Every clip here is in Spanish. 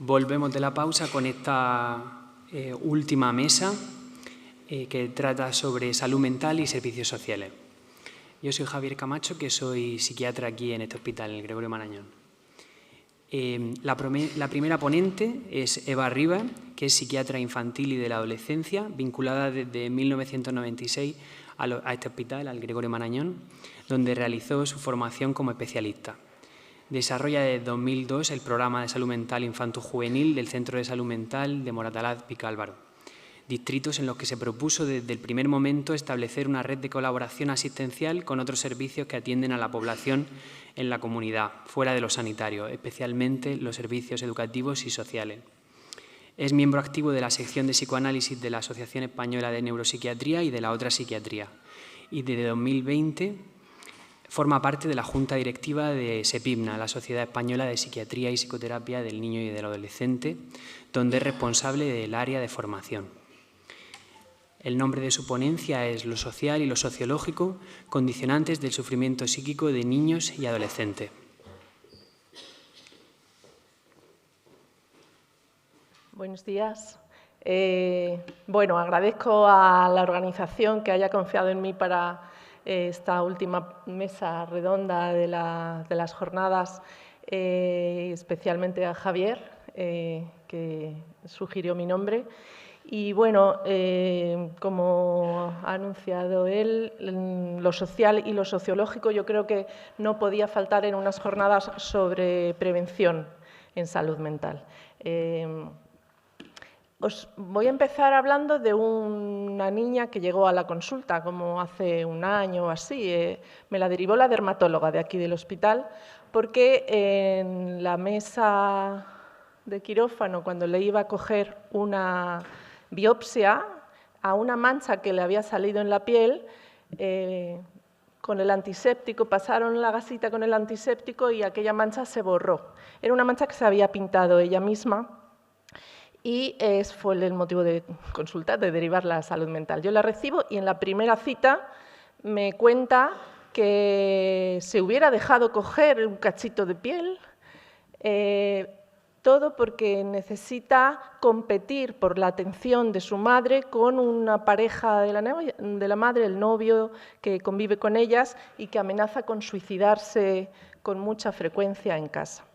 Volvemos de la pausa con esta última mesa que trata sobre salud mental y servicios sociales. Yo soy Javier Camacho, que soy psiquiatra aquí en este hospital, en el Gregorio Marañón. La primera ponente es Eva Rivas, que es psiquiatra infantil y de la adolescencia, vinculada desde 1996 a este hospital, al Gregorio Marañón, donde realizó su formación como especialista. Desarrolla desde 2002 el programa de salud mental infanto-juvenil del Centro de Salud Mental de Moratalaz-Vicálvaro, distritos en los que se propuso desde el primer momento establecer una red de colaboración asistencial con otros servicios que atienden a la población en la comunidad, fuera de los sanitarios, especialmente los servicios educativos y sociales. Es miembro activo de la sección de psicoanálisis de la Asociación Española de Neuropsiquiatría y de la Otra Psiquiatría, y desde 2020 forma parte de la Junta Directiva de SEPIMNA, la Sociedad Española de Psiquiatría y Psicoterapia del Niño y del Adolescente, donde es responsable del área de formación. El nombre de su ponencia es Lo social y lo sociológico, condicionantes del sufrimiento psíquico de niños y adolescentes. Buenos días. Agradezco a la organización que haya confiado en mí para esta última mesa redonda de las jornadas, especialmente a Javier, que sugirió mi nombre. Y bueno, como ha anunciado él, lo social y lo sociológico yo creo que no podía faltar en unas jornadas sobre prevención en salud mental. Os voy a empezar hablando de una niña que llegó a la consulta como hace un año o así. Me la derivó la dermatóloga de aquí del hospital porque en la mesa de quirófano, cuando le iba a coger una biopsia a una mancha que le había salido en la piel, con el antiséptico, pasaron la gasita con el antiséptico y aquella mancha se borró. Era una mancha que se había pintado ella misma. Y fue el motivo de consulta, de derivarla a salud mental. Yo la recibo y en la primera cita me cuenta que se hubiera dejado coger un cachito de piel, todo porque necesita competir por la atención de su madre con una pareja de la madre, el novio que convive con ellas y que amenaza con suicidarse con mucha frecuencia en casa.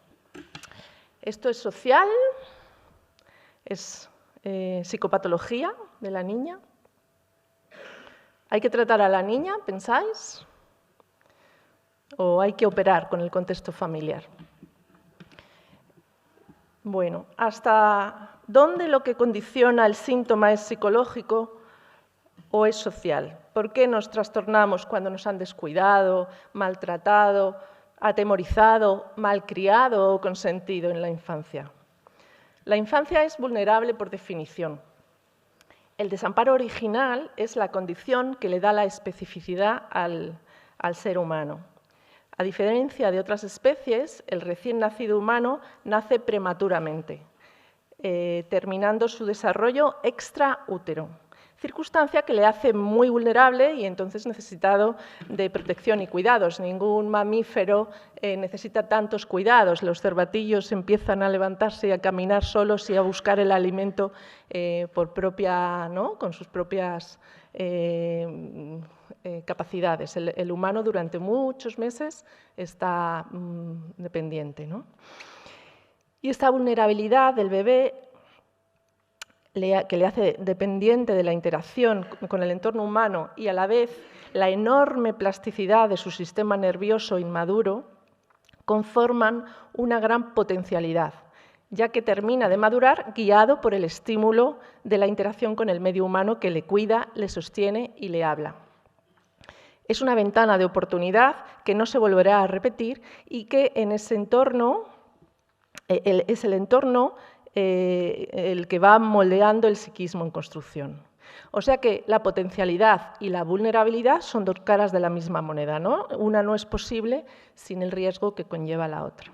Esto es social. Es psicopatología de la niña. ¿Hay que tratar a la niña, pensáis? ¿O hay que operar con el contexto familiar? Bueno, ¿hasta dónde lo que condiciona el síntoma es psicológico o es social? ¿Por qué nos trastornamos cuando nos han descuidado, maltratado, atemorizado, malcriado o consentido en la infancia? La infancia es vulnerable por definición. El desamparo original es la condición que le da la especificidad al ser humano. A diferencia de otras especies, el recién nacido humano nace prematuramente, terminando su desarrollo extraútero, circunstancia que le hace muy vulnerable y entonces necesitado de protección y cuidados. Ningún mamífero necesita tantos cuidados. Los cervatillos empiezan a levantarse y a caminar solos y a buscar el alimento con sus propias capacidades. El humano durante muchos meses está dependiente, ¿no? Y esta vulnerabilidad del bebé que le hace dependiente de la interacción con el entorno humano y a la vez la enorme plasticidad de su sistema nervioso inmaduro conforman una gran potencialidad, ya que termina de madurar guiado por el estímulo de la interacción con el medio humano que le cuida, le sostiene y le habla. Es una ventana de oportunidad que no se volverá a repetir y que en ese entorno es el entorno el que va moldeando el psiquismo en construcción. O sea que la potencialidad y la vulnerabilidad son dos caras de la misma moneda, ¿no? Una no es posible sin el riesgo que conlleva la otra.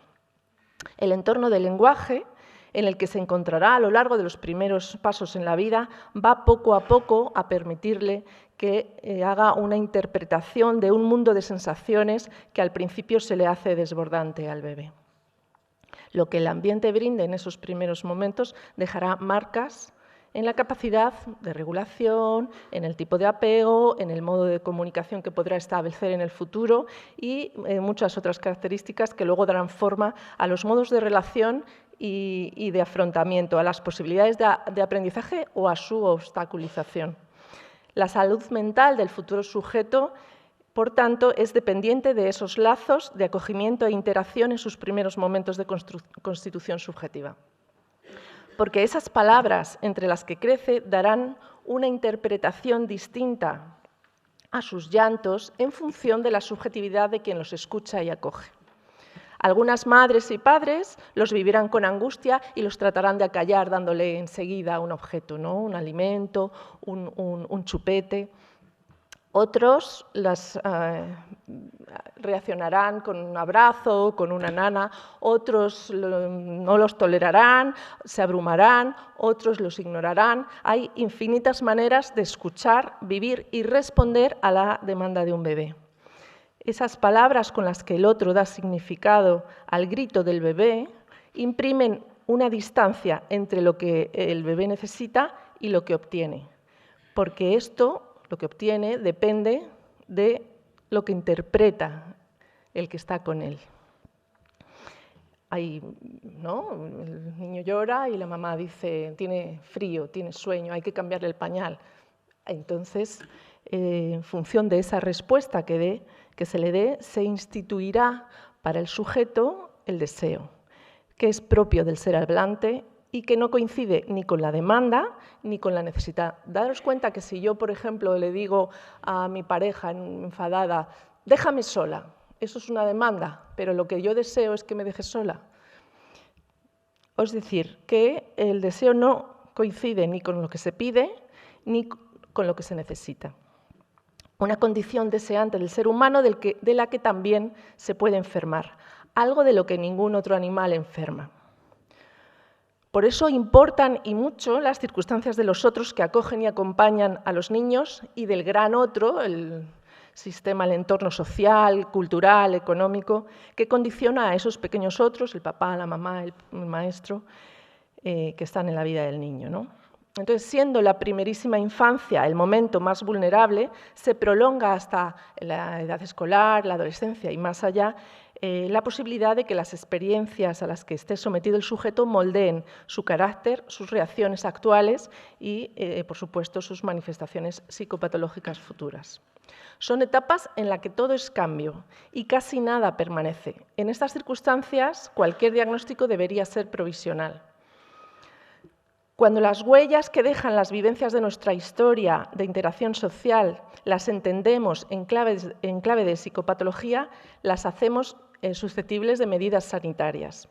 El entorno del lenguaje, en el que se encontrará a lo largo de los primeros pasos en la vida, va poco a poco a permitirle que haga una interpretación de un mundo de sensaciones que al principio se le hace desbordante al bebé. Lo que el ambiente brinde en esos primeros momentos dejará marcas en la capacidad de regulación, en el tipo de apego, en el modo de comunicación que podrá establecer en el futuro y muchas otras características que luego darán forma a los modos de relación y de afrontamiento, a las posibilidades de aprendizaje o a su obstaculización. La salud mental del futuro sujeto, por tanto, es dependiente de esos lazos de acogimiento e interacción en sus primeros momentos de constitución subjetiva. Porque esas palabras entre las que crece darán una interpretación distinta a sus llantos en función de la subjetividad de quien los escucha y acoge. Algunas madres y padres los vivirán con angustia y los tratarán de acallar dándole enseguida un objeto, ¿no? Un alimento, un chupete. Otros reaccionarán con un abrazo, con una nana, otros no los tolerarán, se abrumarán, otros los ignorarán. Hay infinitas maneras de escuchar, vivir y responder a la demanda de un bebé. Esas palabras con las que el otro da significado al grito del bebé imprimen una distancia entre lo que el bebé necesita y lo que obtiene, porque esto, lo que obtiene, depende de lo que interpreta el que está con él. ¿No? El niño llora y la mamá dice, tiene frío, tiene sueño, hay que cambiarle el pañal. Entonces, en función de esa respuesta que se le dé, se instituirá para el sujeto el deseo, que es propio del ser hablante y que no coincide ni con la demanda ni con la necesidad. Daros cuenta que si yo, por ejemplo, le digo a mi pareja enfadada, déjame sola, eso es una demanda, pero lo que yo deseo es que me dejes sola. Es decir, que el deseo no coincide ni con lo que se pide ni con lo que se necesita. Una condición deseante del ser humano de la que también se puede enfermar, algo de lo que ningún otro animal enferma. Por eso importan y mucho las circunstancias de los otros que acogen y acompañan a los niños y del gran otro, el sistema, el entorno social, cultural, económico, que condiciona a esos pequeños otros, el papá, la mamá, el maestro, que están en la vida del niño, ¿no? Entonces, siendo la primerísima infancia el momento más vulnerable, se prolonga hasta la edad escolar, la adolescencia y más allá, la posibilidad de que las experiencias a las que esté sometido el sujeto moldeen su carácter, sus reacciones actuales y, por supuesto, sus manifestaciones psicopatológicas futuras. Son etapas en las que todo es cambio y casi nada permanece. En estas circunstancias, cualquier diagnóstico debería ser provisional. Cuando las huellas que dejan las vivencias de nuestra historia de interacción social las entendemos en clave de psicopatología, las hacemos susceptibles de medidas sanitarias.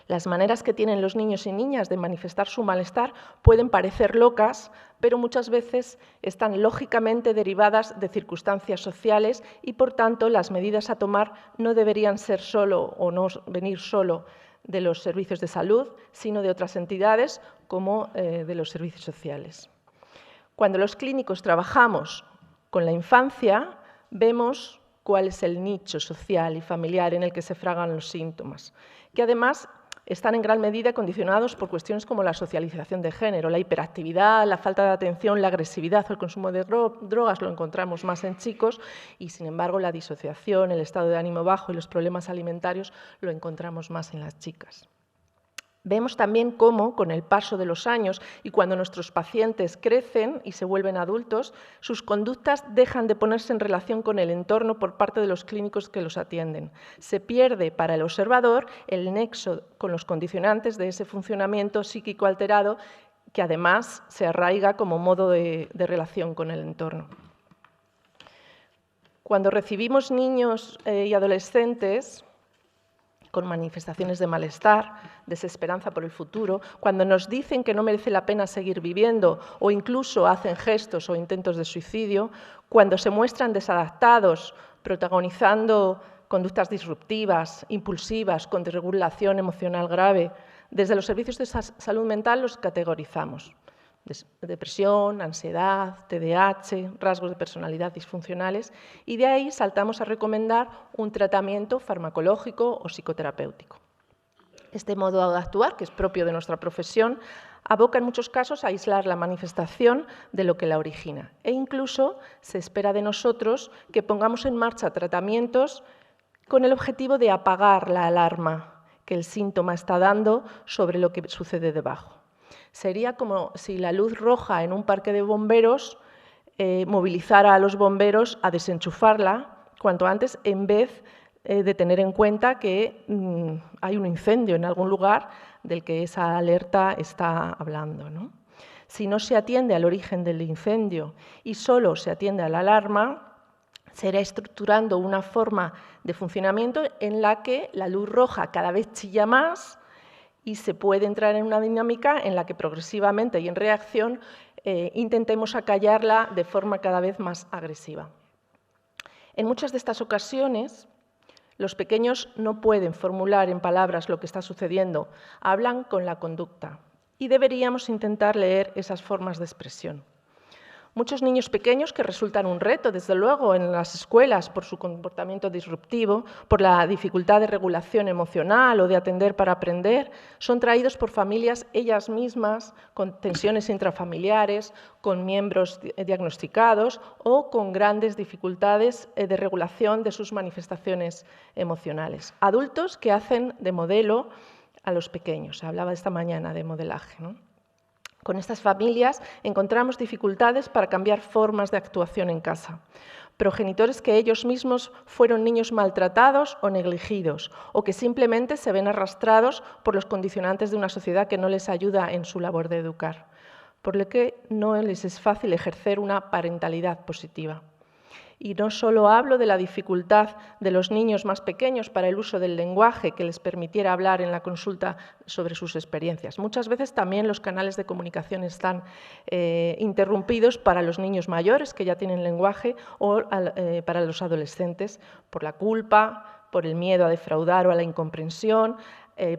Las maneras que tienen los niños y niñas de manifestar su malestar pueden parecer locas, pero muchas veces están lógicamente derivadas de circunstancias sociales y, por tanto, las medidas a tomar no deberían ser solo o no venir solo de los servicios de salud, sino de otras entidades como de los servicios sociales. Cuando los clínicos trabajamos con la infancia, vemos cuál es el nicho social y familiar en el que se fragan los síntomas, que además están en gran medida condicionados por cuestiones como la socialización de género, la hiperactividad, la falta de atención, la agresividad o el consumo de drogas lo encontramos más en chicos y, sin embargo, la disociación, el estado de ánimo bajo y los problemas alimentarios lo encontramos más en las chicas. Vemos también cómo, con el paso de los años y cuando nuestros pacientes crecen y se vuelven adultos, sus conductas dejan de ponerse en relación con el entorno por parte de los clínicos que los atienden. Se pierde para el observador el nexo con los condicionantes de ese funcionamiento psíquico alterado que además se arraiga como modo de relación con el entorno. Cuando recibimos niños y adolescentes con manifestaciones de malestar, desesperanza por el futuro, cuando nos dicen que no merece la pena seguir viviendo o incluso hacen gestos o intentos de suicidio, cuando se muestran desadaptados, protagonizando conductas disruptivas, impulsivas, con desregulación emocional grave, desde los servicios de salud mental los categorizamos. Depresión, ansiedad, TDAH, rasgos de personalidad disfuncionales y de ahí saltamos a recomendar un tratamiento farmacológico o psicoterapéutico. Este modo de actuar, que es propio de nuestra profesión, aboca en muchos casos a aislar la manifestación de lo que la origina e incluso se espera de nosotros que pongamos en marcha tratamientos con el objetivo de apagar la alarma que el síntoma está dando sobre lo que sucede debajo. Sería como si la luz roja en un parque de bomberos movilizara a los bomberos a desenchufarla cuanto antes en vez de tener en cuenta que hay un incendio en algún lugar del que esa alerta está hablando, ¿no? Si no se atiende al origen del incendio y solo se atiende a la alarma, se irá estructurando una forma de funcionamiento en la que la luz roja cada vez chilla más y se puede entrar en una dinámica en la que progresivamente y en reacción intentemos acallarla de forma cada vez más agresiva. En muchas de estas ocasiones, los pequeños no pueden formular en palabras lo que está sucediendo, hablan con la conducta y deberíamos intentar leer esas formas de expresión. Muchos niños pequeños que resultan un reto, desde luego, en las escuelas por su comportamiento disruptivo, por la dificultad de regulación emocional o de atender para aprender, son traídos por familias ellas mismas con tensiones intrafamiliares, con miembros diagnosticados o con grandes dificultades de regulación de sus manifestaciones emocionales. Adultos que hacen de modelo a los pequeños. Se hablaba esta mañana de modelaje, ¿no? Con estas familias encontramos dificultades para cambiar formas de actuación en casa. Progenitores que ellos mismos fueron niños maltratados o negligidos, o que simplemente se ven arrastrados por los condicionantes de una sociedad que no les ayuda en su labor de educar, por lo que no les es fácil ejercer una parentalidad positiva. Y no solo hablo de la dificultad de los niños más pequeños para el uso del lenguaje que les permitiera hablar en la consulta sobre sus experiencias. Muchas veces también los canales de comunicación están interrumpidos para los niños mayores que ya tienen lenguaje o para los adolescentes por la culpa, por el miedo a defraudar o a la incomprensión,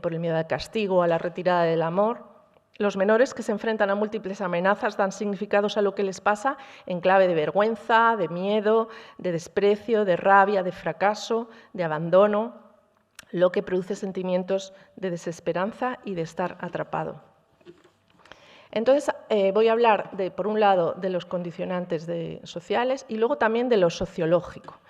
por el miedo al castigo o a la retirada del amor. Los menores que se enfrentan a múltiples amenazas dan significados a lo que les pasa en clave de vergüenza, de miedo, de desprecio, de rabia, de fracaso, de abandono, lo que produce sentimientos de desesperanza y de estar atrapado. Entonces, voy a hablar, por un lado, de los condicionantes sociales y luego también de lo sociológico.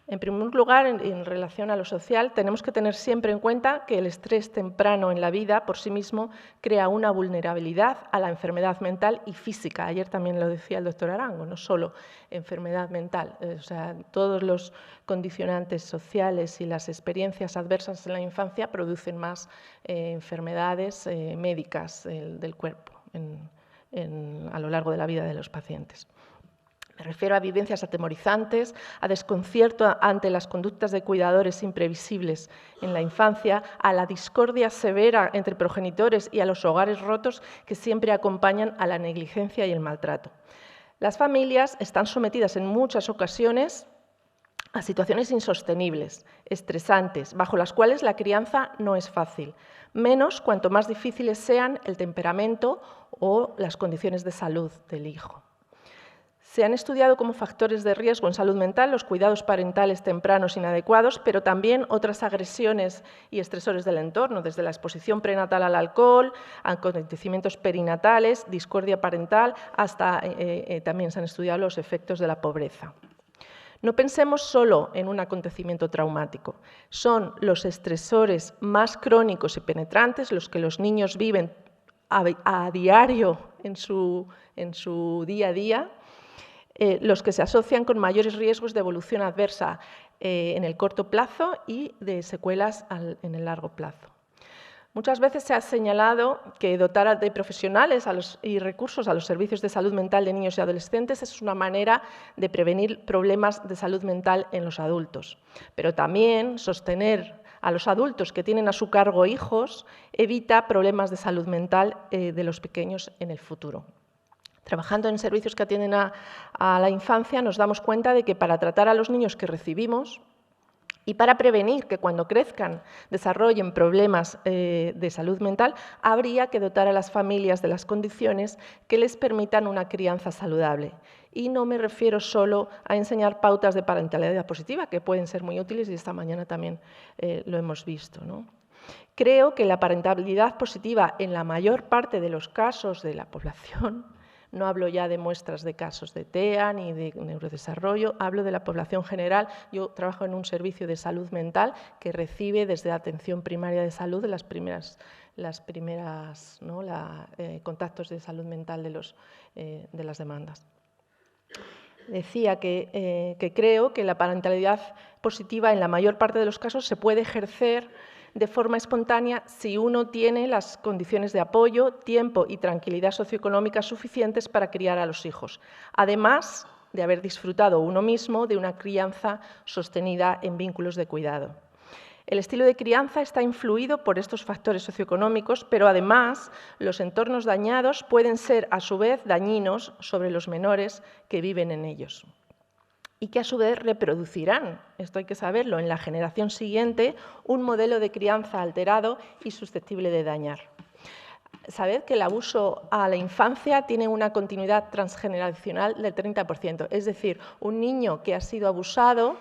En primer lugar, en relación a lo social, tenemos que tener siempre en cuenta que el estrés temprano en la vida por sí mismo crea una vulnerabilidad a la enfermedad mental y física. Ayer también lo decía el doctor Arango, no solo enfermedad mental. O sea, todos los condicionantes sociales y las experiencias adversas en la infancia producen más enfermedades médicas del cuerpo a lo largo de la vida de los pacientes. Me refiero a vivencias atemorizantes, a desconcierto ante las conductas de cuidadores imprevisibles en la infancia, a la discordia severa entre progenitores y a los hogares rotos que siempre acompañan a la negligencia y el maltrato. Las familias están sometidas en muchas ocasiones a situaciones insostenibles, estresantes, bajo las cuales la crianza no es fácil, menos cuanto más difíciles sean el temperamento o las condiciones de salud del hijo. Se han estudiado como factores de riesgo en salud mental los cuidados parentales tempranos inadecuados, pero también otras agresiones y estresores del entorno, desde la exposición prenatal al alcohol, acontecimientos perinatales, discordia parental, hasta también se han estudiado los efectos de la pobreza. No pensemos solo en un acontecimiento traumático. Son los estresores más crónicos y penetrantes los que los niños viven a diario en su día a día, los que se asocian con mayores riesgos de evolución adversa en el corto plazo y de secuelas en el largo plazo. Muchas veces se ha señalado que dotar de profesionales y recursos a los servicios de salud mental de niños y adolescentes es una manera de prevenir problemas de salud mental en los adultos, pero también sostener a los adultos que tienen a su cargo hijos evita problemas de salud mental de los pequeños en el futuro. Trabajando en servicios que atienden a la infancia, nos damos cuenta de que para tratar a los niños que recibimos y para prevenir que cuando crezcan desarrollen problemas de salud mental, habría que dotar a las familias de las condiciones que les permitan una crianza saludable. Y no me refiero solo a enseñar pautas de parentalidad positiva, que pueden ser muy útiles y esta mañana también lo hemos visto, ¿no? Creo que la parentalidad positiva en la mayor parte de los casos de la población, no hablo ya de muestras de casos de TEA ni de neurodesarrollo, hablo de la población general. Yo trabajo en un servicio de salud mental que recibe desde la atención primaria de salud las primeras ¿no? Contactos de salud mental de las demandas. Decía que creo que la parentalidad positiva en la mayor parte de los casos se puede ejercer de forma espontánea si uno tiene las condiciones de apoyo, tiempo y tranquilidad socioeconómica suficientes para criar a los hijos, además de haber disfrutado uno mismo de una crianza sostenida en vínculos de cuidado. El estilo de crianza está influido por estos factores socioeconómicos, pero además los entornos dañados pueden ser a su vez dañinos sobre los menores que viven en ellos y que a su vez reproducirán, esto hay que saberlo, en la generación siguiente un modelo de crianza alterado y susceptible de dañar. Sabed que el abuso a la infancia tiene una continuidad transgeneracional del 30%, es decir, un niño que ha sido abusado,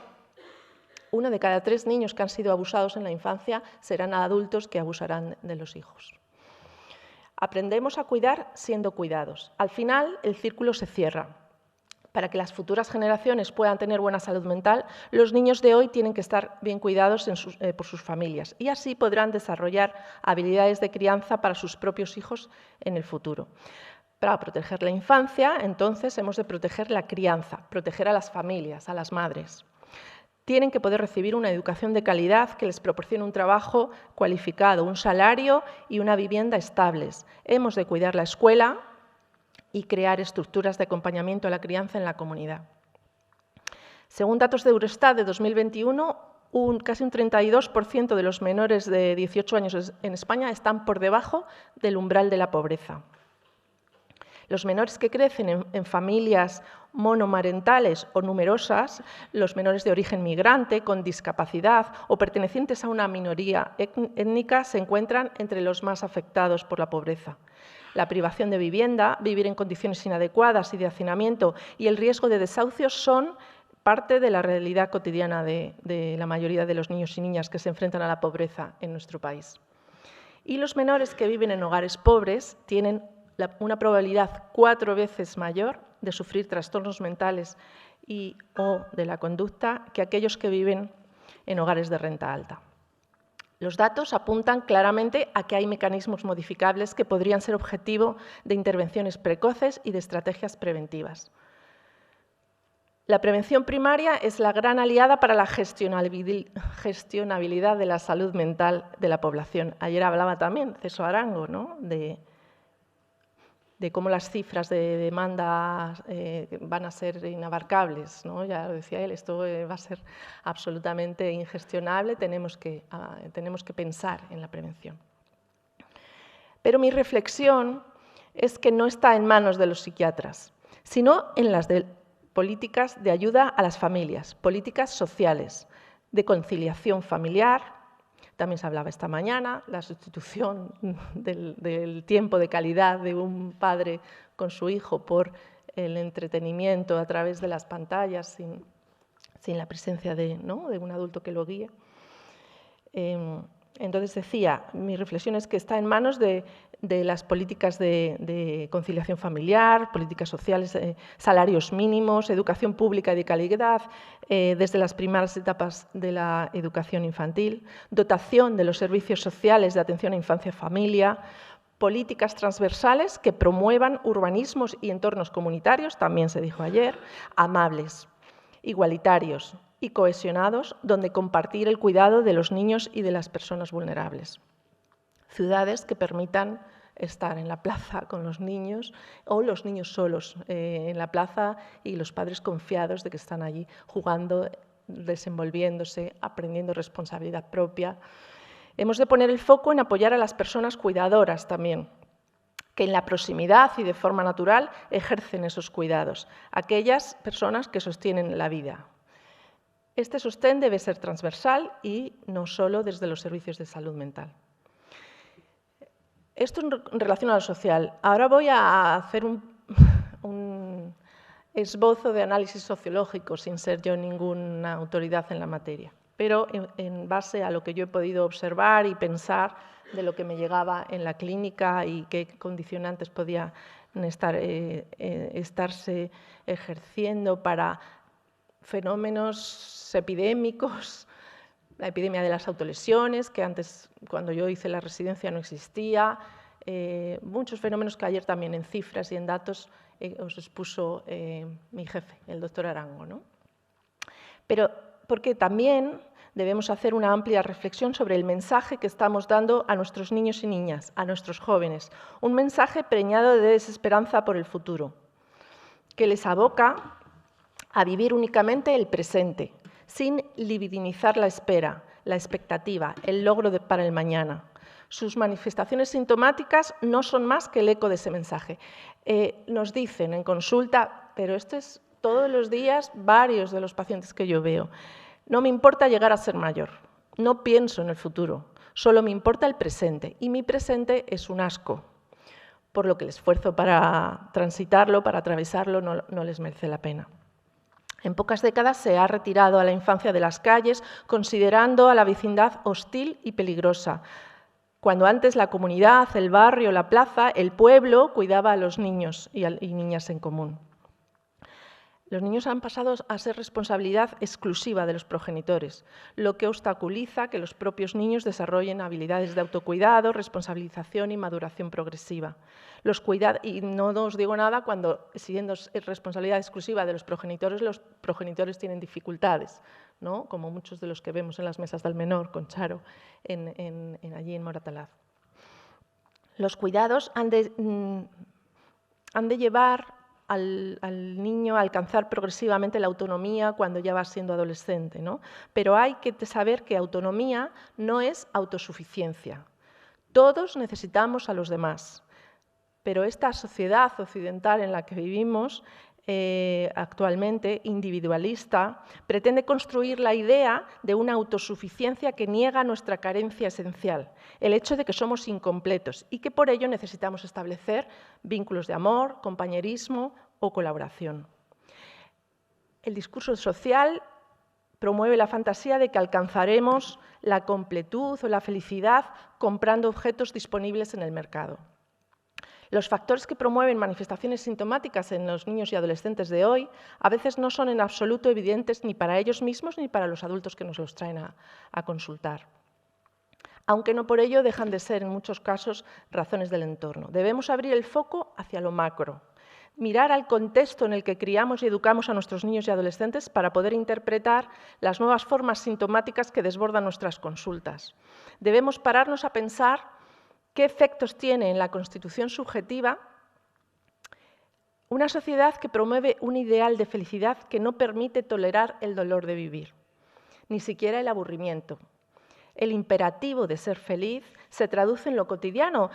1 de cada 3 niños que han sido abusados en la infancia serán adultos que abusarán de los hijos. Aprendemos a cuidar siendo cuidados. Al final, el círculo se cierra. Para que las futuras generaciones puedan tener buena salud mental, los niños de hoy tienen que estar bien cuidados por sus familias y así podrán desarrollar habilidades de crianza para sus propios hijos en el futuro. Para proteger la infancia, entonces, hemos de proteger la crianza, proteger a las familias, a las madres. Tienen que poder recibir una educación de calidad que les proporcione un trabajo cualificado, un salario y una vivienda estables. Hemos de cuidar la escuela y crear estructuras de acompañamiento a la crianza en la comunidad. Según datos de Eurostat de 2021, casi un 32% de los menores de 18 años en España están por debajo del umbral de la pobreza. Los menores que crecen en familias monomarentales o numerosas, los menores de origen migrante, con discapacidad o pertenecientes a una minoría étnica, se encuentran entre los más afectados por la pobreza. La privación de vivienda, vivir en condiciones inadecuadas y de hacinamiento y el riesgo de desahucios son parte de la realidad cotidiana de la mayoría de los niños y niñas que se enfrentan a la pobreza en nuestro país. Y los menores que viven en hogares pobres tienen una probabilidad 4 veces mayor de sufrir trastornos mentales o de la conducta que aquellos que viven en hogares de renta alta. Los datos apuntan claramente a que hay mecanismos modificables que podrían ser objetivo de intervenciones precoces y de estrategias preventivas. La prevención primaria es la gran aliada para la gestionabilidad de la salud mental de la población. Ayer hablaba también Ceso Arango, ¿no?, de cómo las cifras de demanda van a ser inabarcables, ¿no? Ya lo decía él, esto va a ser absolutamente ingestionable, tenemos que pensar en la prevención. Pero mi reflexión es que no está en manos de los psiquiatras, sino en las de políticas de ayuda a las familias, políticas sociales, de conciliación familiar. También se hablaba esta mañana, la sustitución del tiempo de calidad de un padre con su hijo por el entretenimiento a través de las pantallas sin la presencia de un adulto que lo guíe. Entonces decía, mi reflexión es que está en manos de las políticas de conciliación familiar, políticas sociales, salarios mínimos, educación pública y de calidad, desde las primeras etapas de la educación infantil, dotación de los servicios sociales de atención a infancia y familia, políticas transversales que promuevan urbanismos y entornos comunitarios, también se dijo ayer, amables, igualitarios y cohesionados, donde compartir el cuidado de los niños y de las personas vulnerables. Ciudades que permitan estar en la plaza con los niños o los niños solos en la plaza y los padres confiados de que están allí jugando, desenvolviéndose, aprendiendo responsabilidad propia. Hemos de poner el foco en apoyar a las personas cuidadoras también, que en la proximidad y de forma natural ejercen esos cuidados, aquellas personas que sostienen la vida. Este sostén debe ser transversal y no solo desde los servicios de salud mental. Esto en relación a lo social. Ahora voy a hacer un esbozo de análisis sociológico, sin ser yo ninguna autoridad en la materia. pero en base a lo que yo he podido observar y pensar de lo que me llegaba en la clínica y qué condicionantes podían estarse ejerciendo para fenómenos epidémicos, la epidemia de las autolesiones, que antes, cuando yo hice la residencia, no existía, muchos fenómenos que ayer también en cifras y en datos os expuso mi jefe, el doctor Arango, ¿no? Pero porque también debemos hacer una amplia reflexión sobre el mensaje que estamos dando a nuestros niños y niñas, a nuestros jóvenes, un mensaje preñado de desesperanza por el futuro, que les aboca a vivir únicamente el presente, sin libidinizar la espera, la expectativa, el logro para el mañana. Sus manifestaciones sintomáticas no son más que el eco de ese mensaje. Nos dicen en consulta, pero esto es todos los días varios de los pacientes que yo veo, no me importa llegar a ser mayor, no pienso en el futuro, solo me importa el presente y mi presente es un asco, por lo que el esfuerzo para transitarlo, para atravesarlo, no les merece la pena. En pocas décadas se ha retirado a la infancia de las calles, considerando a la vecindad hostil y peligrosa, cuando antes la comunidad, el barrio, la plaza, el pueblo cuidaba a los niños y niñas en común. Los niños han pasado a ser responsabilidad exclusiva de los progenitores, lo que obstaculiza que los propios niños desarrollen habilidades de autocuidado, responsabilización y maduración progresiva. Y no os digo nada cuando, siendo responsabilidad exclusiva de los progenitores tienen dificultades, ¿no? Como muchos de los que vemos en las mesas del menor, con Charo, allí en Moratalaz. Los cuidados han de llevar al niño a alcanzar progresivamente la autonomía cuando ya va siendo adolescente, ¿no? Pero hay que saber que autonomía no es autosuficiencia. Todos necesitamos a los demás, pero esta sociedad occidental en la que vivimos actualmente, individualista, pretende construir la idea de una autosuficiencia que niega nuestra carencia esencial, el hecho de que somos incompletos y que por ello necesitamos establecer vínculos de amor, compañerismo o colaboración. El discurso social promueve la fantasía de que alcanzaremos la completud o la felicidad comprando objetos disponibles en el mercado. Los factores que promueven manifestaciones sintomáticas en los niños y adolescentes de hoy a veces no son en absoluto evidentes ni para ellos mismos ni para los adultos que nos los traen a consultar. Aunque no por ello dejan de ser en muchos casos razones del entorno. Debemos abrir el foco hacia lo macro, mirar al contexto en el que criamos y educamos a nuestros niños y adolescentes para poder interpretar las nuevas formas sintomáticas que desbordan nuestras consultas. Debemos pararnos a pensar ¿qué efectos tiene en la constitución subjetiva una sociedad que promueve un ideal de felicidad que no permite tolerar el dolor de vivir, ni siquiera el aburrimiento? El imperativo de ser feliz se traduce en lo cotidiano.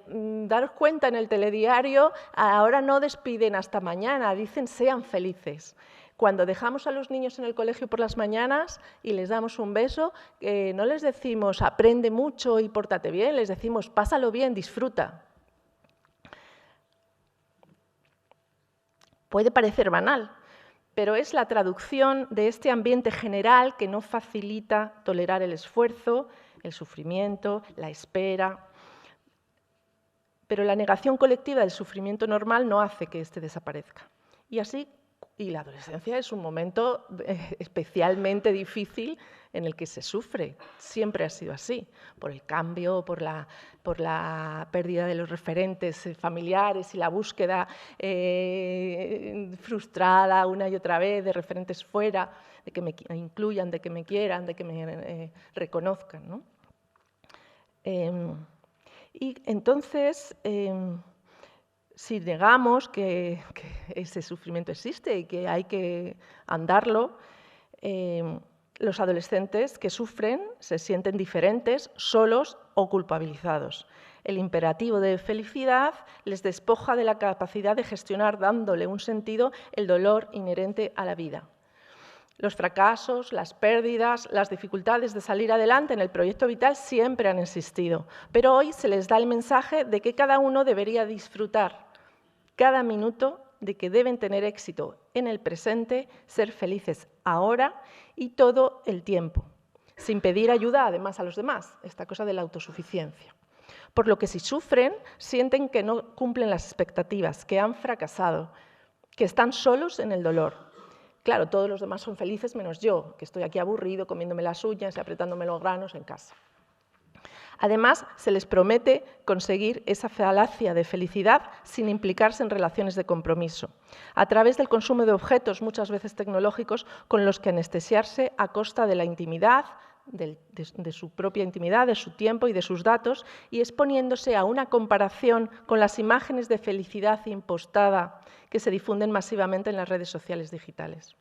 Daros cuenta en el telediario, ahora no despiden hasta mañana, dicen sean felices. Cuando dejamos a los niños en el colegio por las mañanas y les damos un beso, no les decimos aprende mucho y pórtate bien, les decimos pásalo bien, disfruta. Puede parecer banal, pero es la traducción de este ambiente general que no facilita tolerar el esfuerzo, el sufrimiento, la espera. Pero la negación colectiva del sufrimiento normal no hace que éste desaparezca. Y la adolescencia es un momento especialmente difícil en el que se sufre. Siempre ha sido así, por el cambio, por la pérdida de los referentes familiares y la búsqueda frustrada una y otra vez de referentes fuera, de que me incluyan, de que me quieran, de que me reconozcan, ¿no? Y entonces, si negamos que ese sufrimiento existe y que hay que andarlo, los adolescentes que sufren se sienten diferentes, solos o culpabilizados. El imperativo de felicidad les despoja de la capacidad de gestionar, dándole un sentido, el dolor inherente a la vida. Los fracasos, las pérdidas, las dificultades de salir adelante en el proyecto vital siempre han existido, pero hoy se les da el mensaje de que cada uno debería disfrutar cada minuto, de que deben tener éxito en el presente, ser felices ahora y todo el tiempo. sin pedir ayuda además a los demás, esta cosa de la autosuficiencia. Por lo que si sufren, sienten que no cumplen las expectativas, que han fracasado, que están solos en el dolor. Claro, todos los demás son felices menos yo, que estoy aquí aburrido, comiéndome las uñas y apretándome los granos en casa. Además, se les promete conseguir esa falacia de felicidad sin implicarse en relaciones de compromiso, a través del consumo de objetos, muchas veces tecnológicos, con los que anestesiarse a costa de la intimidad, de su propia intimidad, de su tiempo y de sus datos, y exponiéndose a una comparación con las imágenes de felicidad impostada que se difunden masivamente en las redes sociales digitales.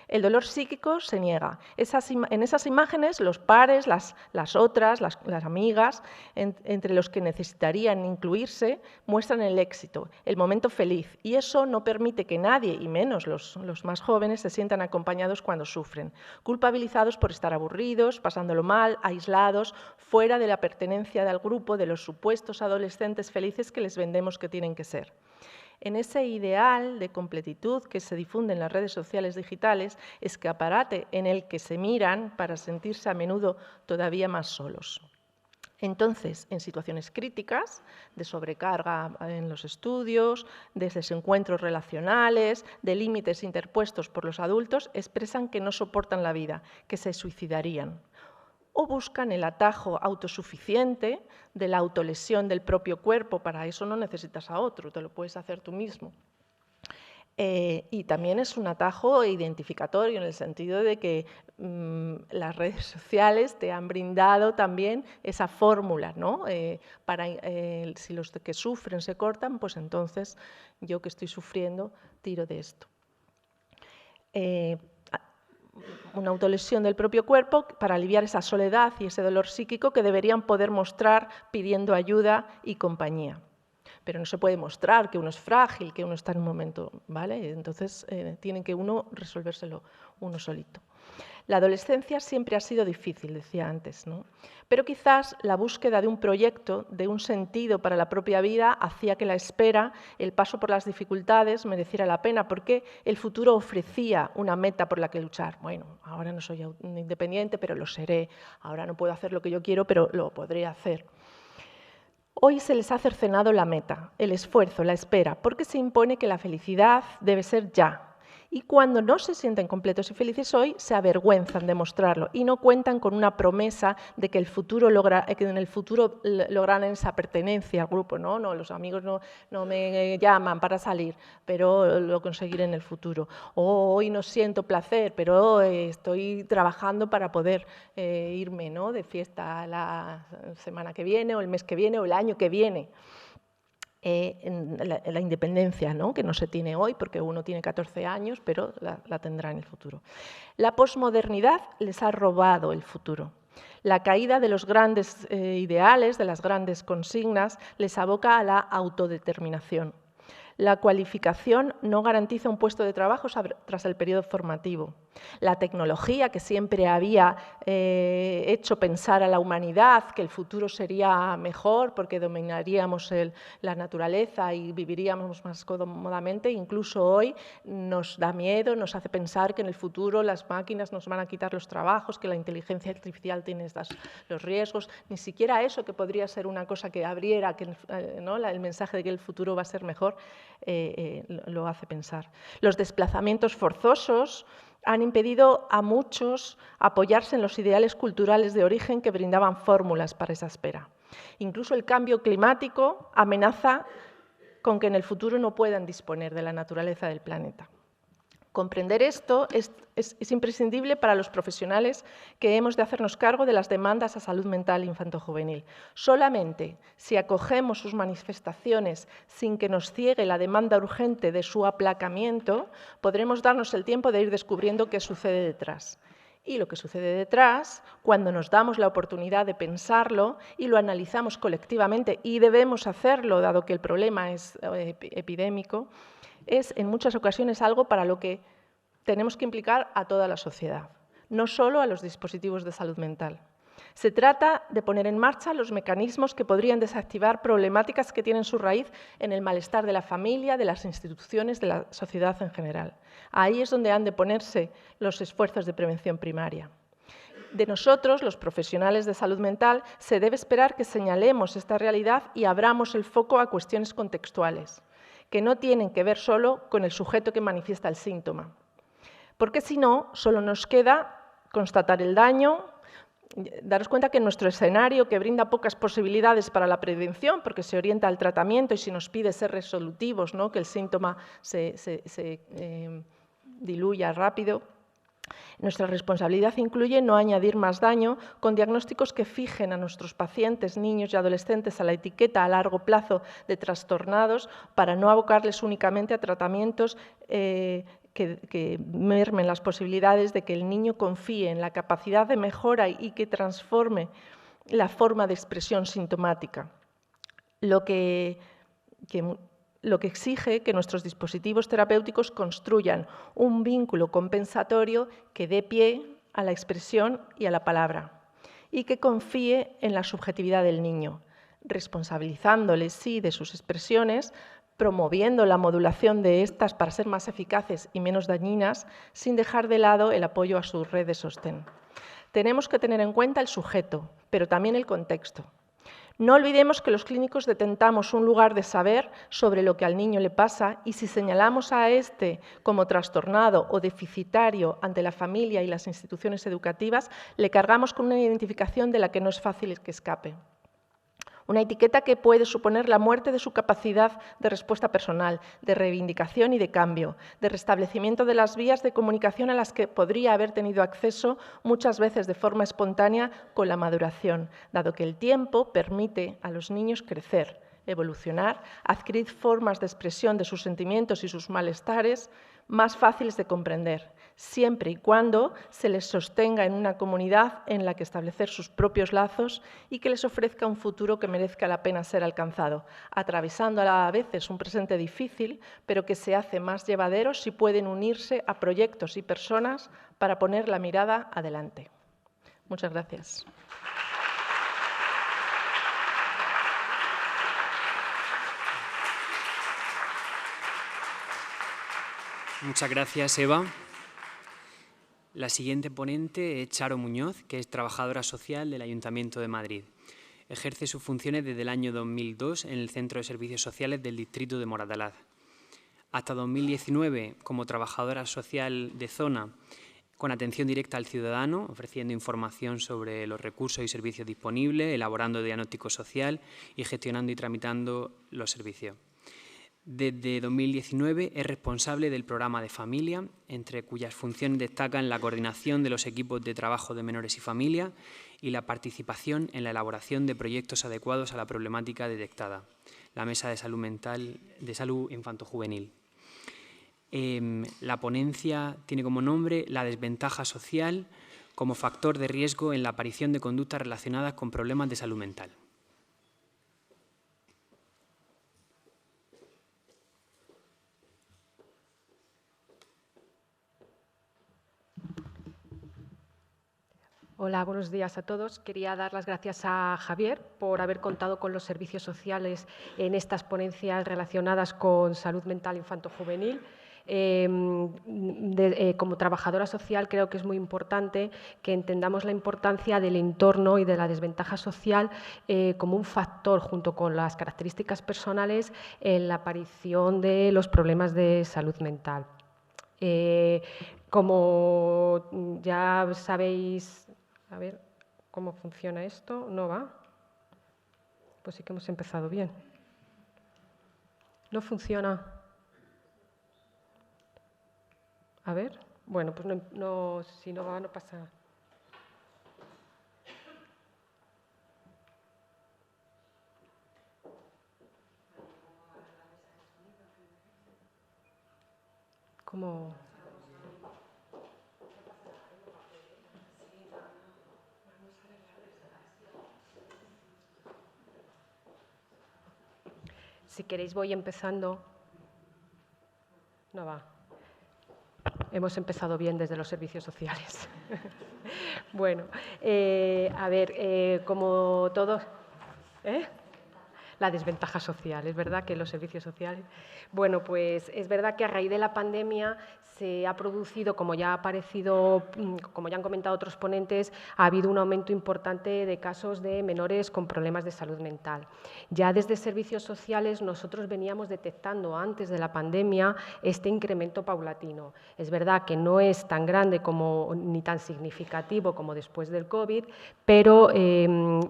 El dolor psíquico se niega. En esas imágenes, los pares, las otras, las amigas, entre los que necesitarían incluirse, muestran el éxito, el momento feliz. Y eso no permite que nadie, y menos los más jóvenes, se sientan acompañados cuando sufren, culpabilizados por estar aburridos, pasándolo mal, aislados, fuera de la pertenencia del grupo de los supuestos adolescentes felices que les vendemos que tienen que ser. En ese ideal de completitud que se difunde en las redes sociales digitales, escaparate en el que se miran para sentirse a menudo todavía más solos. Entonces, en situaciones críticas, de sobrecarga en los estudios, de desencuentros relacionales, de límites interpuestos por los adultos, expresan que no soportan la vida, que se suicidarían. O buscan el atajo autosuficiente de la autolesión del propio cuerpo. Para eso no necesitas a otro, te lo puedes hacer tú mismo. Y también es un atajo identificatorio en el sentido de que las redes sociales te han brindado también esa fórmula, ¿no? Si los que sufren se cortan, pues entonces yo que estoy sufriendo tiro de esto. Una autolesión del propio cuerpo para aliviar esa soledad y ese dolor psíquico que deberían poder mostrar pidiendo ayuda y compañía. Pero no se puede mostrar que uno es frágil, que uno está en un momento, ¿vale? Entonces tienen que uno resolvérselo uno solito. La adolescencia siempre ha sido difícil, decía antes, ¿no? Pero quizás la búsqueda de un proyecto, de un sentido para la propia vida, hacía que la espera, el paso por las dificultades, mereciera la pena, porque el futuro ofrecía una meta por la que luchar. Bueno, ahora no soy independiente, pero lo seré. Ahora no puedo hacer lo que yo quiero, pero lo podré hacer. Hoy se les ha cercenado la meta, el esfuerzo, la espera, porque se impone que la felicidad debe ser ya. Y cuando no se sienten completos y felices hoy, se avergüenzan de mostrarlo y no cuentan con una promesa de que en el futuro lograrán esa pertenencia al grupo. No, los amigos no me llaman para salir, pero lo conseguiré en el futuro. O hoy no siento placer, pero estoy trabajando para poder irme, ¿no?, de fiesta la semana que viene, o el mes que viene, o el año que viene. La independencia, ¿no?, que no se tiene hoy porque uno tiene 14 años, pero la tendrá en el futuro. La posmodernidad les ha robado el futuro. La caída de los grandes ideales, de las grandes consignas, les aboca a la autodeterminación. La cualificación no garantiza un puesto de trabajo tras el periodo formativo. La tecnología, que siempre había hecho pensar a la humanidad que el futuro sería mejor porque dominaríamos la naturaleza y viviríamos más cómodamente, incluso hoy nos da miedo, nos hace pensar que en el futuro las máquinas nos van a quitar los trabajos, que la inteligencia artificial tiene los riesgos. Ni siquiera eso, que podría ser una cosa que abriera el mensaje de que el futuro va a ser mejor, lo hace pensar. Los desplazamientos forzosos han impedido a muchos apoyarse en los ideales culturales de origen que brindaban fórmulas para esa espera. Incluso el cambio climático amenaza con que en el futuro no puedan disponer de la naturaleza del planeta. Comprender esto es imprescindible para los profesionales que hemos de hacernos cargo de las demandas a salud mental infanto-juvenil. Solamente si acogemos sus manifestaciones sin que nos ciegue la demanda urgente de su aplacamiento, podremos darnos el tiempo de ir descubriendo qué sucede detrás. Y lo que sucede detrás, cuando nos damos la oportunidad de pensarlo y lo analizamos colectivamente, y debemos hacerlo dado que el problema es epidémico, es en muchas ocasiones algo para lo que tenemos que implicar a toda la sociedad, no solo a los dispositivos de salud mental. Se trata de poner en marcha los mecanismos que podrían desactivar problemáticas que tienen su raíz en el malestar de la familia, de las instituciones, de la sociedad en general. Ahí es donde han de ponerse los esfuerzos de prevención primaria. de nosotros, los profesionales de salud mental, se debe esperar que señalemos esta realidad y abramos el foco a cuestiones contextuales, que no tienen que ver solo con el sujeto que manifiesta el síntoma. Porque si no, solo nos queda constatar el daño. Daros cuenta que nuestro escenario, que brinda pocas posibilidades para la prevención, porque se orienta al tratamiento y se nos pide ser resolutivos, ¿no?, que el síntoma se diluya rápido. Nuestra responsabilidad incluye no añadir más daño con diagnósticos que fijen a nuestros pacientes, niños y adolescentes a la etiqueta a largo plazo de trastornados para no abocarles únicamente a tratamientos que mermen las posibilidades de que el niño confíe en la capacidad de mejora y que transforme la forma de expresión sintomática. Lo que exige que nuestros dispositivos terapéuticos construyan un vínculo compensatorio que dé pie a la expresión y a la palabra y que confíe en la subjetividad del niño, responsabilizándole, sí, de sus expresiones, promoviendo la modulación de estas para ser más eficaces y menos dañinas, sin dejar de lado el apoyo a su red de sostén. Tenemos que tener en cuenta el sujeto, pero también el contexto. No olvidemos que los clínicos detentamos un lugar de saber sobre lo que al niño le pasa y si señalamos a este como trastornado o deficitario ante la familia y las instituciones educativas, le cargamos con una identificación de la que no es fácil que escape. Una etiqueta que puede suponer la muerte de su capacidad de respuesta personal, de reivindicación y de cambio, de restablecimiento de las vías de comunicación a las que podría haber tenido acceso muchas veces de forma espontánea con la maduración, dado que el tiempo permite a los niños crecer, evolucionar, adquirir formas de expresión de sus sentimientos y sus malestares más fáciles de comprender, siempre y cuando se les sostenga en una comunidad en la que establecer sus propios lazos y que les ofrezca un futuro que merezca la pena ser alcanzado, atravesando a veces un presente difícil, pero que se hace más llevadero si pueden unirse a proyectos y personas para poner la mirada adelante. Muchas gracias. Muchas gracias, Eva. La siguiente ponente es Charo Muñoz, que es trabajadora social del Ayuntamiento de Madrid. Ejerce sus funciones desde el año 2002 en el Centro de Servicios Sociales del Distrito de Moratalaz. Hasta 2019, como trabajadora social de zona, con atención directa al ciudadano, ofreciendo información sobre los recursos y servicios disponibles, elaborando diagnóstico social y gestionando y tramitando los servicios. Desde 2019 es responsable del programa de familia, entre cuyas funciones destacan la coordinación de los equipos de trabajo de menores y familias y la participación en la elaboración de proyectos adecuados a la problemática detectada, la Mesa de Salud Mental de Salud Infanto-Juvenil. La ponencia tiene como nombre la desventaja social como factor de riesgo en la aparición de conductas relacionadas con problemas de salud mental. Hola, buenos días a todos. Quería dar las gracias a Javier por haber contado con los servicios sociales en estas ponencias relacionadas con salud mental infanto-juvenil. Como trabajadora social creo que es muy importante que entendamos la importancia del entorno y de la desventaja social como un factor junto con las características personales en la aparición de los problemas de salud mental. Como ya sabéis, a ver cómo funciona esto, ¿no va? Pues sí que hemos empezado bien. No funciona. A ver, bueno, pues no, si no va, no pasa nada. ¿Cómo? Si queréis voy empezando. No va. Hemos empezado bien desde los servicios sociales. Bueno, a ver, como todos... la desventaja social. Es verdad que los servicios sociales... Bueno, pues es verdad que a raíz de la pandemia se ha producido, como ya han comentado otros ponentes, ha habido un aumento importante de casos de menores con problemas de salud mental. Ya desde servicios sociales nosotros veníamos detectando antes de la pandemia este incremento paulatino. Es verdad que no es tan grande ni tan significativo como después del COVID, pero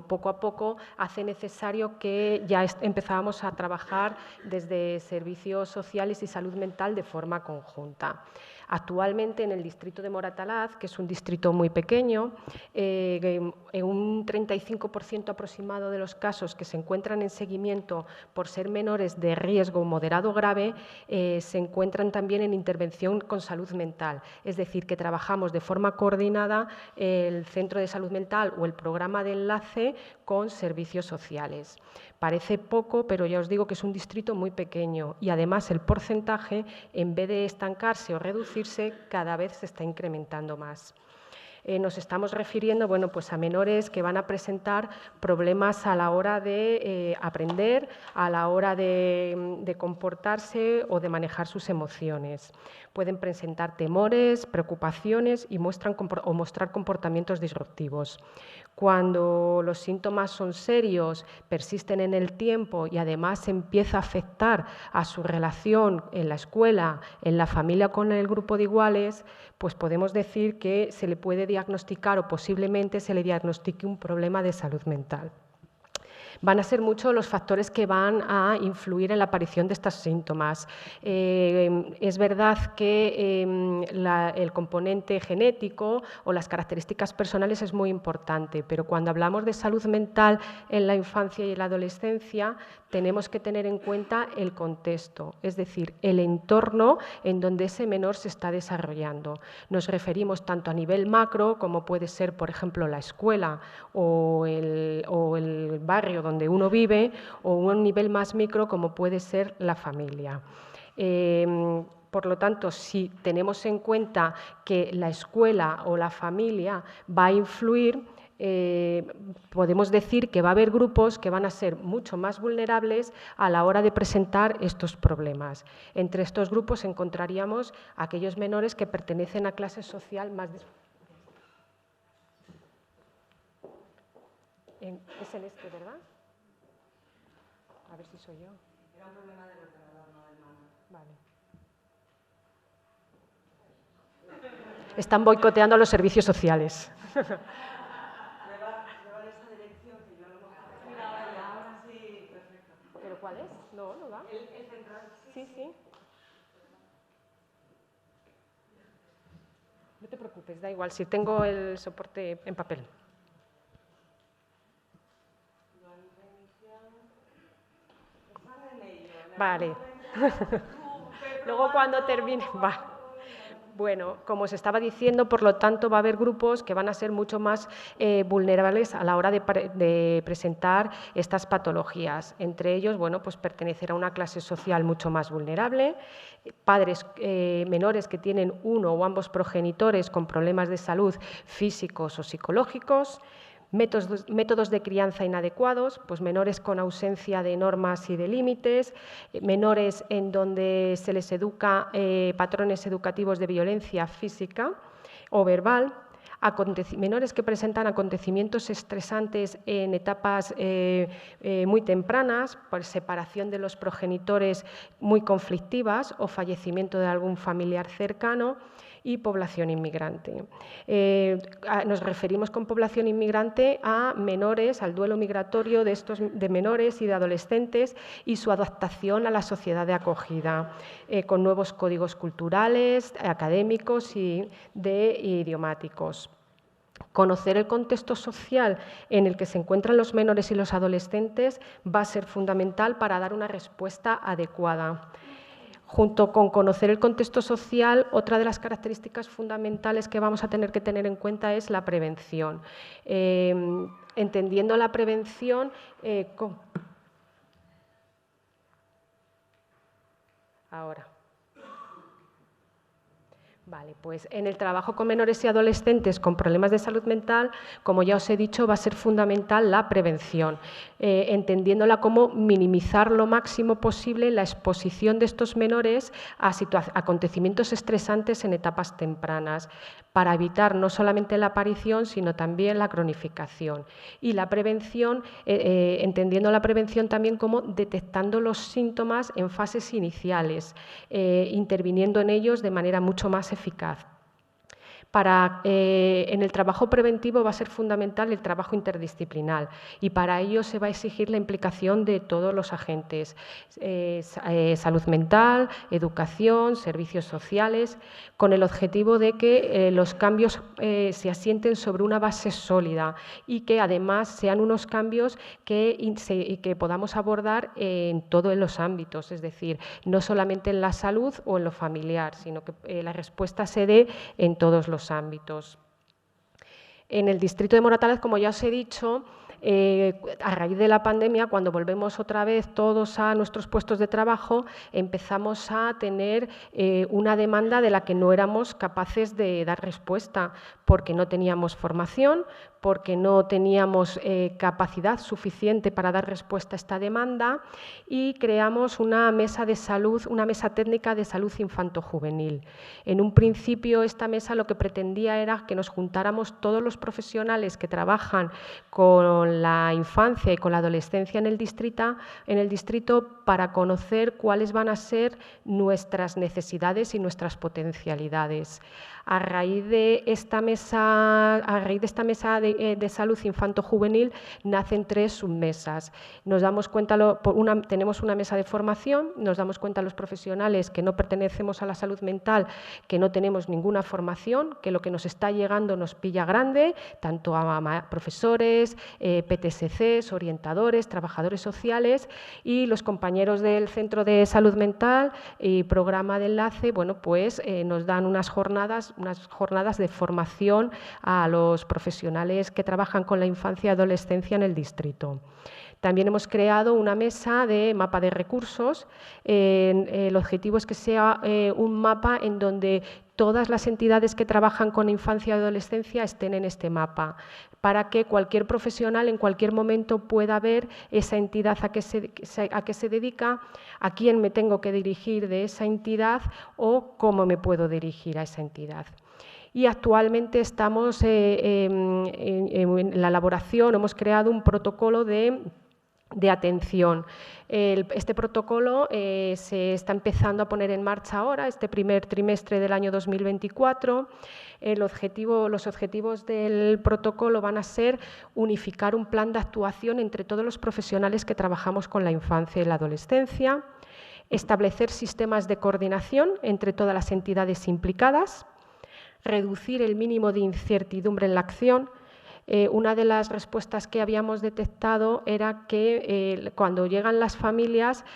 poco a poco hace necesario que ya empezábamos a trabajar desde servicios sociales y salud mental de forma conjunta. Actualmente en el distrito de Moratalaz, que es un distrito muy pequeño, en un 35% aproximado de los casos que se encuentran en seguimiento por ser menores de riesgo moderado o grave, se encuentran también en intervención con salud mental. Es decir, que trabajamos de forma coordinada el centro de salud mental o el programa de enlace con servicios sociales. Parece poco, pero ya os digo que es un distrito muy pequeño y además el porcentaje, en vez de estancarse o reducirse, cada vez se está incrementando más. Nos estamos refiriendo pues a menores que van a presentar problemas a la hora de aprender, a la hora de comportarse o de manejar sus emociones. Pueden presentar temores, preocupaciones y mostrar comportamientos disruptivos. Cuando los síntomas son serios, persisten en el tiempo y además empieza a afectar a su relación en la escuela, en la familia con el grupo de iguales, pues podemos decir que se le puede diagnosticar o posiblemente se le diagnostique un problema de salud mental. Van a ser muchos los factores que van a influir en la aparición de estos síntomas. Es verdad que el componente genético o las características personales es muy importante, pero cuando hablamos de salud mental en la infancia y en la adolescencia, tenemos que tener en cuenta el contexto, es decir, el entorno en donde ese menor se está desarrollando. Nos referimos tanto a nivel macro, como puede ser, por ejemplo, la escuela o el barrio donde uno vive, o un nivel más micro, como puede ser la familia. Por lo tanto, si tenemos en cuenta que la escuela o la familia va a influir, podemos decir que va a haber grupos que van a ser mucho más vulnerables a la hora de presentar estos problemas. Entre estos grupos encontraríamos aquellos menores que pertenecen a clase social más... Es en este, ¿verdad? A ver si soy yo. Era un problema del ordenador, no del mando. Vale. Están boicoteando a los servicios sociales. Lleva esa dirección que yo a lo mejor... Ahora sí, perfecto. ¿Pero cuál es? No, no va. El central. Sí, sí. No te preocupes, da igual, si tengo el soporte en papel. Vale. Luego cuando termine... Vale. Bueno, como os estaba diciendo, por lo tanto, va a haber grupos que van a ser mucho más vulnerables a la hora de presentar estas patologías. Entre ellos, bueno, pues pertenecer a una clase social mucho más vulnerable, padres menores que tienen uno o ambos progenitores con problemas de salud físicos o psicológicos, métodos de crianza inadecuados, pues menores con ausencia de normas y de límites, menores en donde se les educa patrones educativos de violencia física o verbal, menores que presentan acontecimientos estresantes en etapas muy tempranas, por separación de los progenitores muy conflictivas o fallecimiento de algún familiar cercano, y población inmigrante. Nos referimos con población inmigrante a menores, al duelo migratorio de menores y de adolescentes y su adaptación a la sociedad de acogida, con nuevos códigos culturales, académicos y idiomáticos. Conocer el contexto social en el que se encuentran los menores y los adolescentes va a ser fundamental para dar una respuesta adecuada. Junto con conocer el contexto social, otra de las características fundamentales que vamos a tener que tener en cuenta es la prevención. Entendiendo la prevención Vale, pues en el trabajo con menores y adolescentes con problemas de salud mental, como ya os he dicho, va a ser fundamental la prevención, entendiéndola como minimizar lo máximo posible la exposición de estos menores a acontecimientos estresantes en etapas tempranas, para evitar no solamente la aparición, sino también la cronificación. Y la prevención, entendiendo la prevención también como detectando los síntomas en fases iniciales, interviniendo en ellos de manera mucho más eficaz. En el trabajo preventivo va a ser fundamental el trabajo interdisciplinar y para ello se va a exigir la implicación de todos los agentes, salud mental, educación, servicios sociales, con el objetivo de que los cambios se asienten sobre una base sólida y que además sean unos cambios que podamos abordar en todos los ámbitos, es decir, no solamente en la salud o en lo familiar, sino que la respuesta se dé en todos los ámbitos. En el distrito de Moratalaz, como ya os he dicho, a raíz de la pandemia, cuando volvemos otra vez todos a nuestros puestos de trabajo, empezamos a tener una demanda de la que no éramos capaces de dar respuesta, porque no teníamos formación, porque no teníamos capacidad suficiente para dar respuesta a esta demanda y creamos una mesa de salud, una mesa técnica de salud infanto-juvenil. En un principio esta mesa lo que pretendía era que nos juntáramos todos los profesionales que trabajan con la infancia y con la adolescencia en el distrito para conocer cuáles van a ser nuestras necesidades y nuestras potencialidades. A raíz de esta mesa de salud infanto-juvenil nacen 3 submesas. Nos damos cuenta, tenemos una mesa de formación, nos damos cuenta los profesionales que no pertenecemos a la salud mental, que no tenemos ninguna formación, que lo que nos está llegando nos pilla grande, tanto a profesores, PTSCs, orientadores, trabajadores sociales y los compañeros del Centro de Salud Mental y Programa de Enlace, bueno, pues nos dan unas jornadas de formación a los profesionales que trabajan con la infancia y adolescencia en el distrito. También hemos creado una mesa de mapa de recursos. El objetivo es que sea un mapa en donde todas las entidades que trabajan con infancia y adolescencia estén en este mapa, para que cualquier profesional en cualquier momento pueda ver esa entidad a qué se dedica, a quién me tengo que dirigir de esa entidad o cómo me puedo dirigir a esa entidad. Y actualmente estamos en la elaboración, hemos creado un protocolo de atención. Este protocolo se está empezando a poner en marcha ahora, este primer trimestre del año 2024. Los objetivos del protocolo van a ser unificar un plan de actuación entre todos los profesionales que trabajamos con la infancia y la adolescencia, establecer sistemas de coordinación entre todas las entidades implicadas, reducir el mínimo de incertidumbre en la acción. Una de las respuestas que habíamos detectado era que cuando llegan las familias,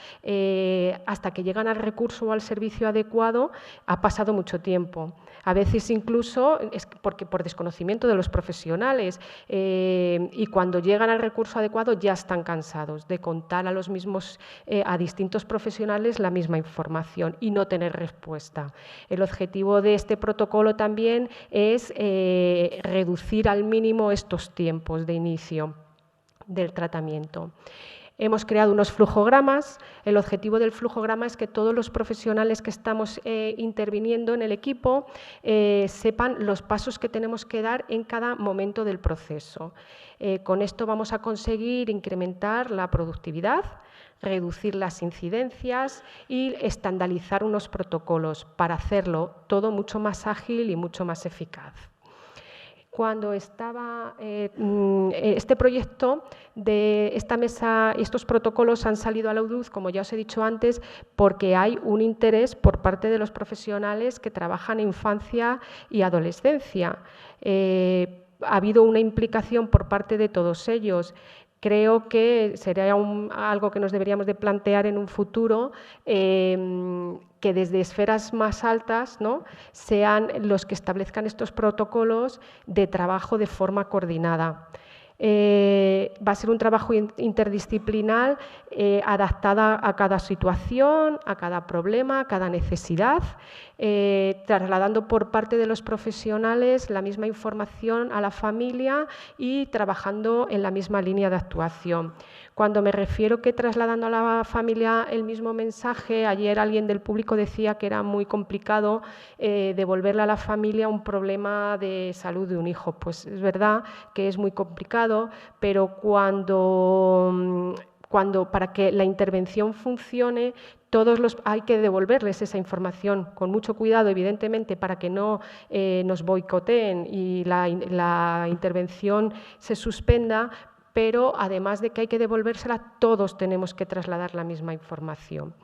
hasta que llegan al recurso o al servicio adecuado, ha pasado mucho tiempo. A veces incluso es porque por desconocimiento de los profesionales y cuando llegan al recurso adecuado ya están cansados de contar a distintos profesionales la misma información y no tener respuesta. El objetivo de este protocolo también es reducir al mínimo estos tiempos de inicio del tratamiento. Hemos creado unos flujogramas. El objetivo del flujograma es que todos los profesionales que estamos interviniendo en el equipo sepan los pasos que tenemos que dar en cada momento del proceso. Con esto vamos a conseguir incrementar la productividad, reducir las incidencias y estandarizar unos protocolos para hacerlo todo mucho más ágil y mucho más eficaz. Cuando estaba este proyecto de esta mesa, estos protocolos han salido a la luz, como ya os he dicho antes, porque hay un interés por parte de los profesionales que trabajan en infancia y adolescencia. Ha habido una implicación por parte de todos ellos. Creo que sería algo que nos deberíamos de plantear en un futuro, que desde esferas más altas, ¿no?, sean los que establezcan estos protocolos de trabajo de forma coordinada. Va a ser un trabajo interdisciplinar adaptada a cada situación, a cada problema, a cada necesidad, trasladando por parte de los profesionales la misma información a la familia y trabajando en la misma línea de actuación. Cuando me refiero que trasladando a la familia el mismo mensaje, ayer alguien del público decía que era muy complicado devolverle a la familia un problema de salud de un hijo. Pues es verdad que es muy complicado, pero para que la intervención funcione, hay que devolverles esa información con mucho cuidado, evidentemente, para que no nos boicoteen y la intervención se suspenda, pero además de que hay que devolvérsela, todos tenemos que trasladar la misma información.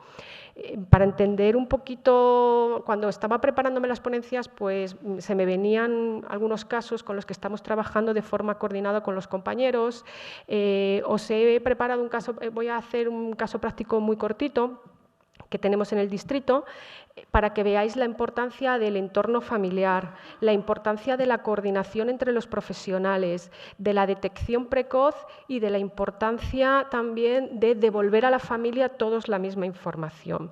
Para entender un poquito, cuando estaba preparándome las ponencias, pues se me venían algunos casos con los que estamos trabajando de forma coordinada con los compañeros. Os he preparado un caso, voy a hacer un caso práctico muy cortito que tenemos en el distrito, para que veáis la importancia del entorno familiar, la importancia de la coordinación entre los profesionales, de la detección precoz y de la importancia también de devolver a la familia todos la misma información.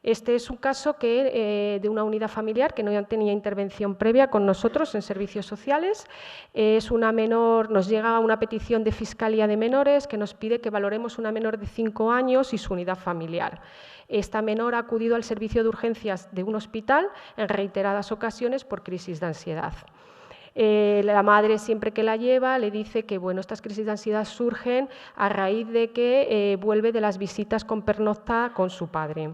Este es un caso de una unidad familiar que no tenía intervención previa con nosotros en servicios sociales. Es una menor, nos llega una petición de Fiscalía de Menores que nos pide que valoremos una menor de 5 años y su unidad familiar. Esta menor ha acudido al servicio de urgencias de un hospital en reiteradas ocasiones por crisis de ansiedad. La madre, siempre que la lleva, le dice que bueno, estas crisis de ansiedad surgen a raíz de que vuelve de las visitas con pernocta con su padre.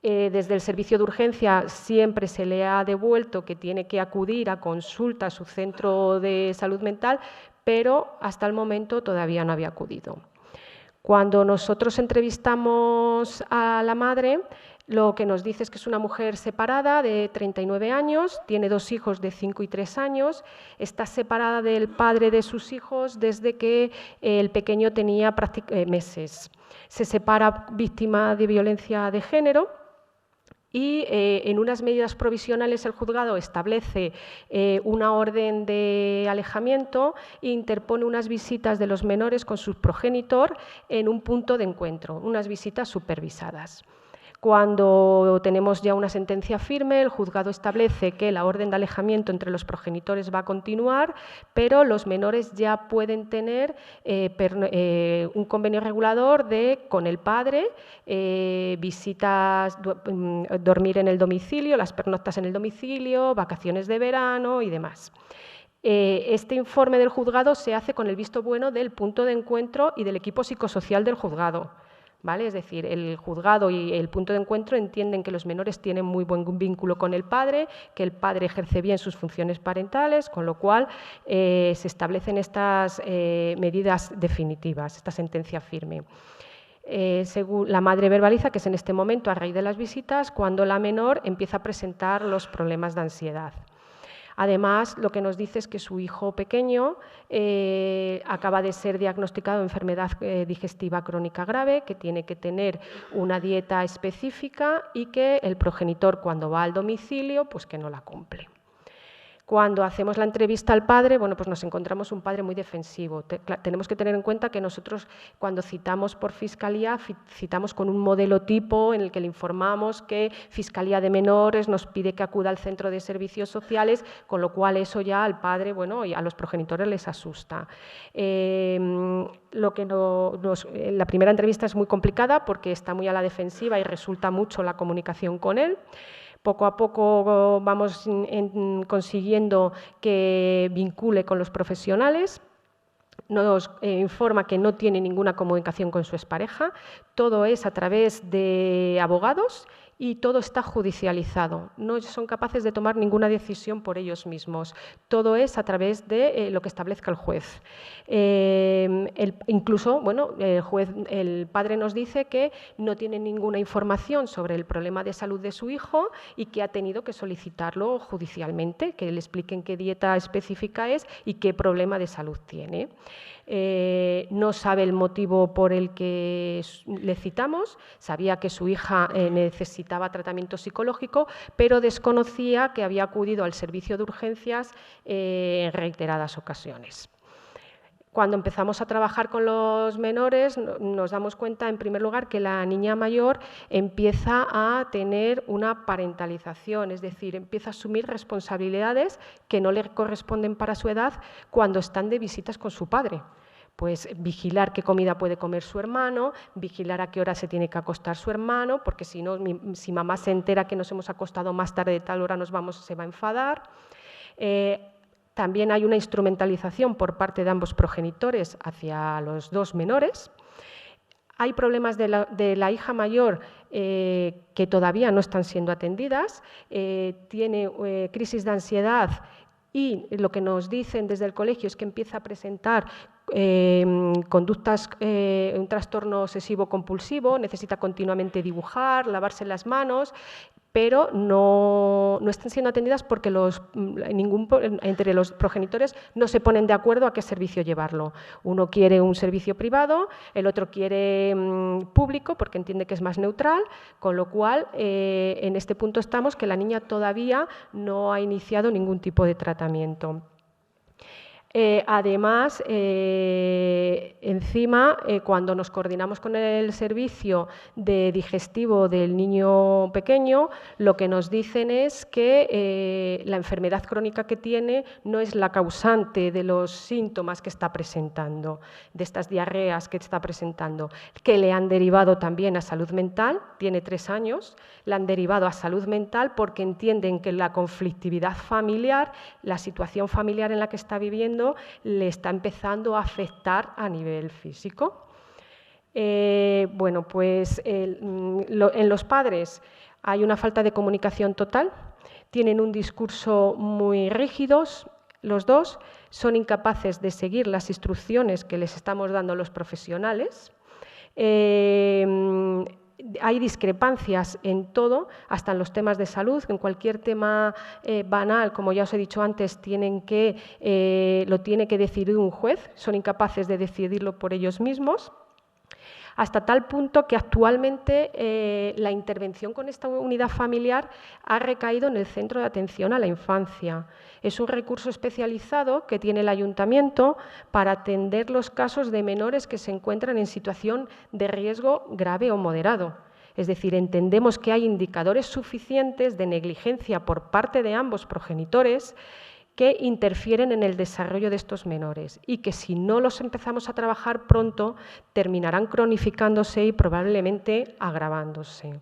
Desde el servicio de urgencia siempre se le ha devuelto que tiene que acudir a consulta a su centro de salud mental, pero hasta el momento todavía no había acudido. Cuando nosotros entrevistamos a la madre, lo que nos dice es que es una mujer separada de 39 años, tiene 2 hijos de 5 y 3 años, está separada del padre de sus hijos desde que el pequeño tenía meses. Se separa víctima de violencia de género. Y en unas medidas provisionales el juzgado establece una orden de alejamiento e interpone unas visitas de los menores con su progenitor en un punto de encuentro, unas visitas supervisadas. Cuando tenemos ya una sentencia firme, el juzgado establece que la orden de alejamiento entre los progenitores va a continuar, pero los menores ya pueden tener un convenio regulador con el padre, visitas, dormir en el domicilio, las pernoctas en el domicilio, vacaciones de verano y demás. Este informe del juzgado se hace con el visto bueno del punto de encuentro y del equipo psicosocial del juzgado. ¿Vale? Es decir, el juzgado y el punto de encuentro entienden que los menores tienen muy buen vínculo con el padre, que el padre ejerce bien sus funciones parentales, con lo cual se establecen estas medidas definitivas, esta sentencia firme. Según la madre verbaliza que es en este momento, a raíz de las visitas, cuando la menor empieza a presentar los problemas de ansiedad. Además, lo que nos dice es que su hijo pequeño acaba de ser diagnosticado de enfermedad digestiva crónica grave, que tiene que tener una dieta específica y que el progenitor, cuando va al domicilio, pues que no la cumple. Cuando hacemos la entrevista al padre, bueno, pues nos encontramos un padre muy defensivo. Tenemos que tener en cuenta que nosotros, cuando citamos por Fiscalía, citamos con un modelo tipo en el que le informamos que Fiscalía de Menores nos pide que acuda al centro de servicios sociales, con lo cual eso ya al padre, bueno, y a los progenitores les asusta. La primera entrevista es muy complicada porque está muy a la defensiva y resulta mucho la comunicación con él. Poco a poco vamos consiguiendo que vincule con los profesionales. Nos informa que no tiene ninguna comunicación con su expareja. Todo es a través de abogados y todo está judicializado. No son capaces de tomar ninguna decisión por ellos mismos. Todo es a través de lo que establezca el juez. Incluso, bueno, el padre nos dice que no tiene ninguna información sobre el problema de salud de su hijo y que ha tenido que solicitarlo judicialmente, que le expliquen qué dieta específica es y qué problema de salud tiene. No sabe el motivo por el que le citamos, sabía que su hija necesitaba tratamiento psicológico, pero desconocía que había acudido al servicio de urgencias en reiteradas ocasiones. Cuando empezamos a trabajar con los menores, nos damos cuenta, en primer lugar, que la niña mayor empieza a tener una parentalización, es decir, empieza a asumir responsabilidades que no le corresponden para su edad cuando están de visitas con su padre. Pues vigilar qué comida puede comer su hermano, vigilar a qué hora se tiene que acostar su hermano, porque si no, si mamá se entera que nos hemos acostado más tarde de tal hora se va a enfadar. También hay una instrumentalización por parte de ambos progenitores hacia los dos menores. Hay problemas de la hija mayor que todavía no están siendo atendidas, tiene crisis de ansiedad y lo que nos dicen desde el colegio es que empieza a presentar conductas, un trastorno obsesivo-compulsivo, necesita continuamente dibujar, lavarse las manos, pero no están siendo atendidas porque entre los progenitores no se ponen de acuerdo a qué servicio llevarlo. Uno quiere un servicio privado, el otro quiere público porque entiende que es más neutral, con lo cual en este punto estamos que la niña todavía no ha iniciado ningún tipo de tratamiento. Además, encima, cuando nos coordinamos con el servicio de digestivo del niño pequeño, lo que nos dicen es que la enfermedad crónica que tiene no es la causante de los síntomas que está presentando, de estas diarreas que está presentando, que le han derivado también a salud mental, tiene 3 años, la han derivado a salud mental porque entienden que la conflictividad familiar, la situación familiar en la que está viviendo, le está empezando a afectar a nivel físico. Bueno, pues en los padres hay una falta de comunicación total, tienen un discurso muy rígidos, los dos, son incapaces de seguir las instrucciones que les estamos dando los profesionales. Hay discrepancias en todo, hasta en los temas de salud, en cualquier tema banal, como ya os he dicho antes, lo tiene que decidir un juez, son incapaces de decidirlo por ellos mismos, hasta tal punto que actualmente la intervención con esta unidad familiar ha recaído en el Centro de Atención a la Infancia. Es un recurso especializado que tiene el Ayuntamiento para atender los casos de menores que se encuentran en situación de riesgo grave o moderado. Es decir, entendemos que hay indicadores suficientes de negligencia por parte de ambos progenitores que interfieren en el desarrollo de estos menores y que si no los empezamos a trabajar pronto terminarán cronificándose y probablemente agravándose.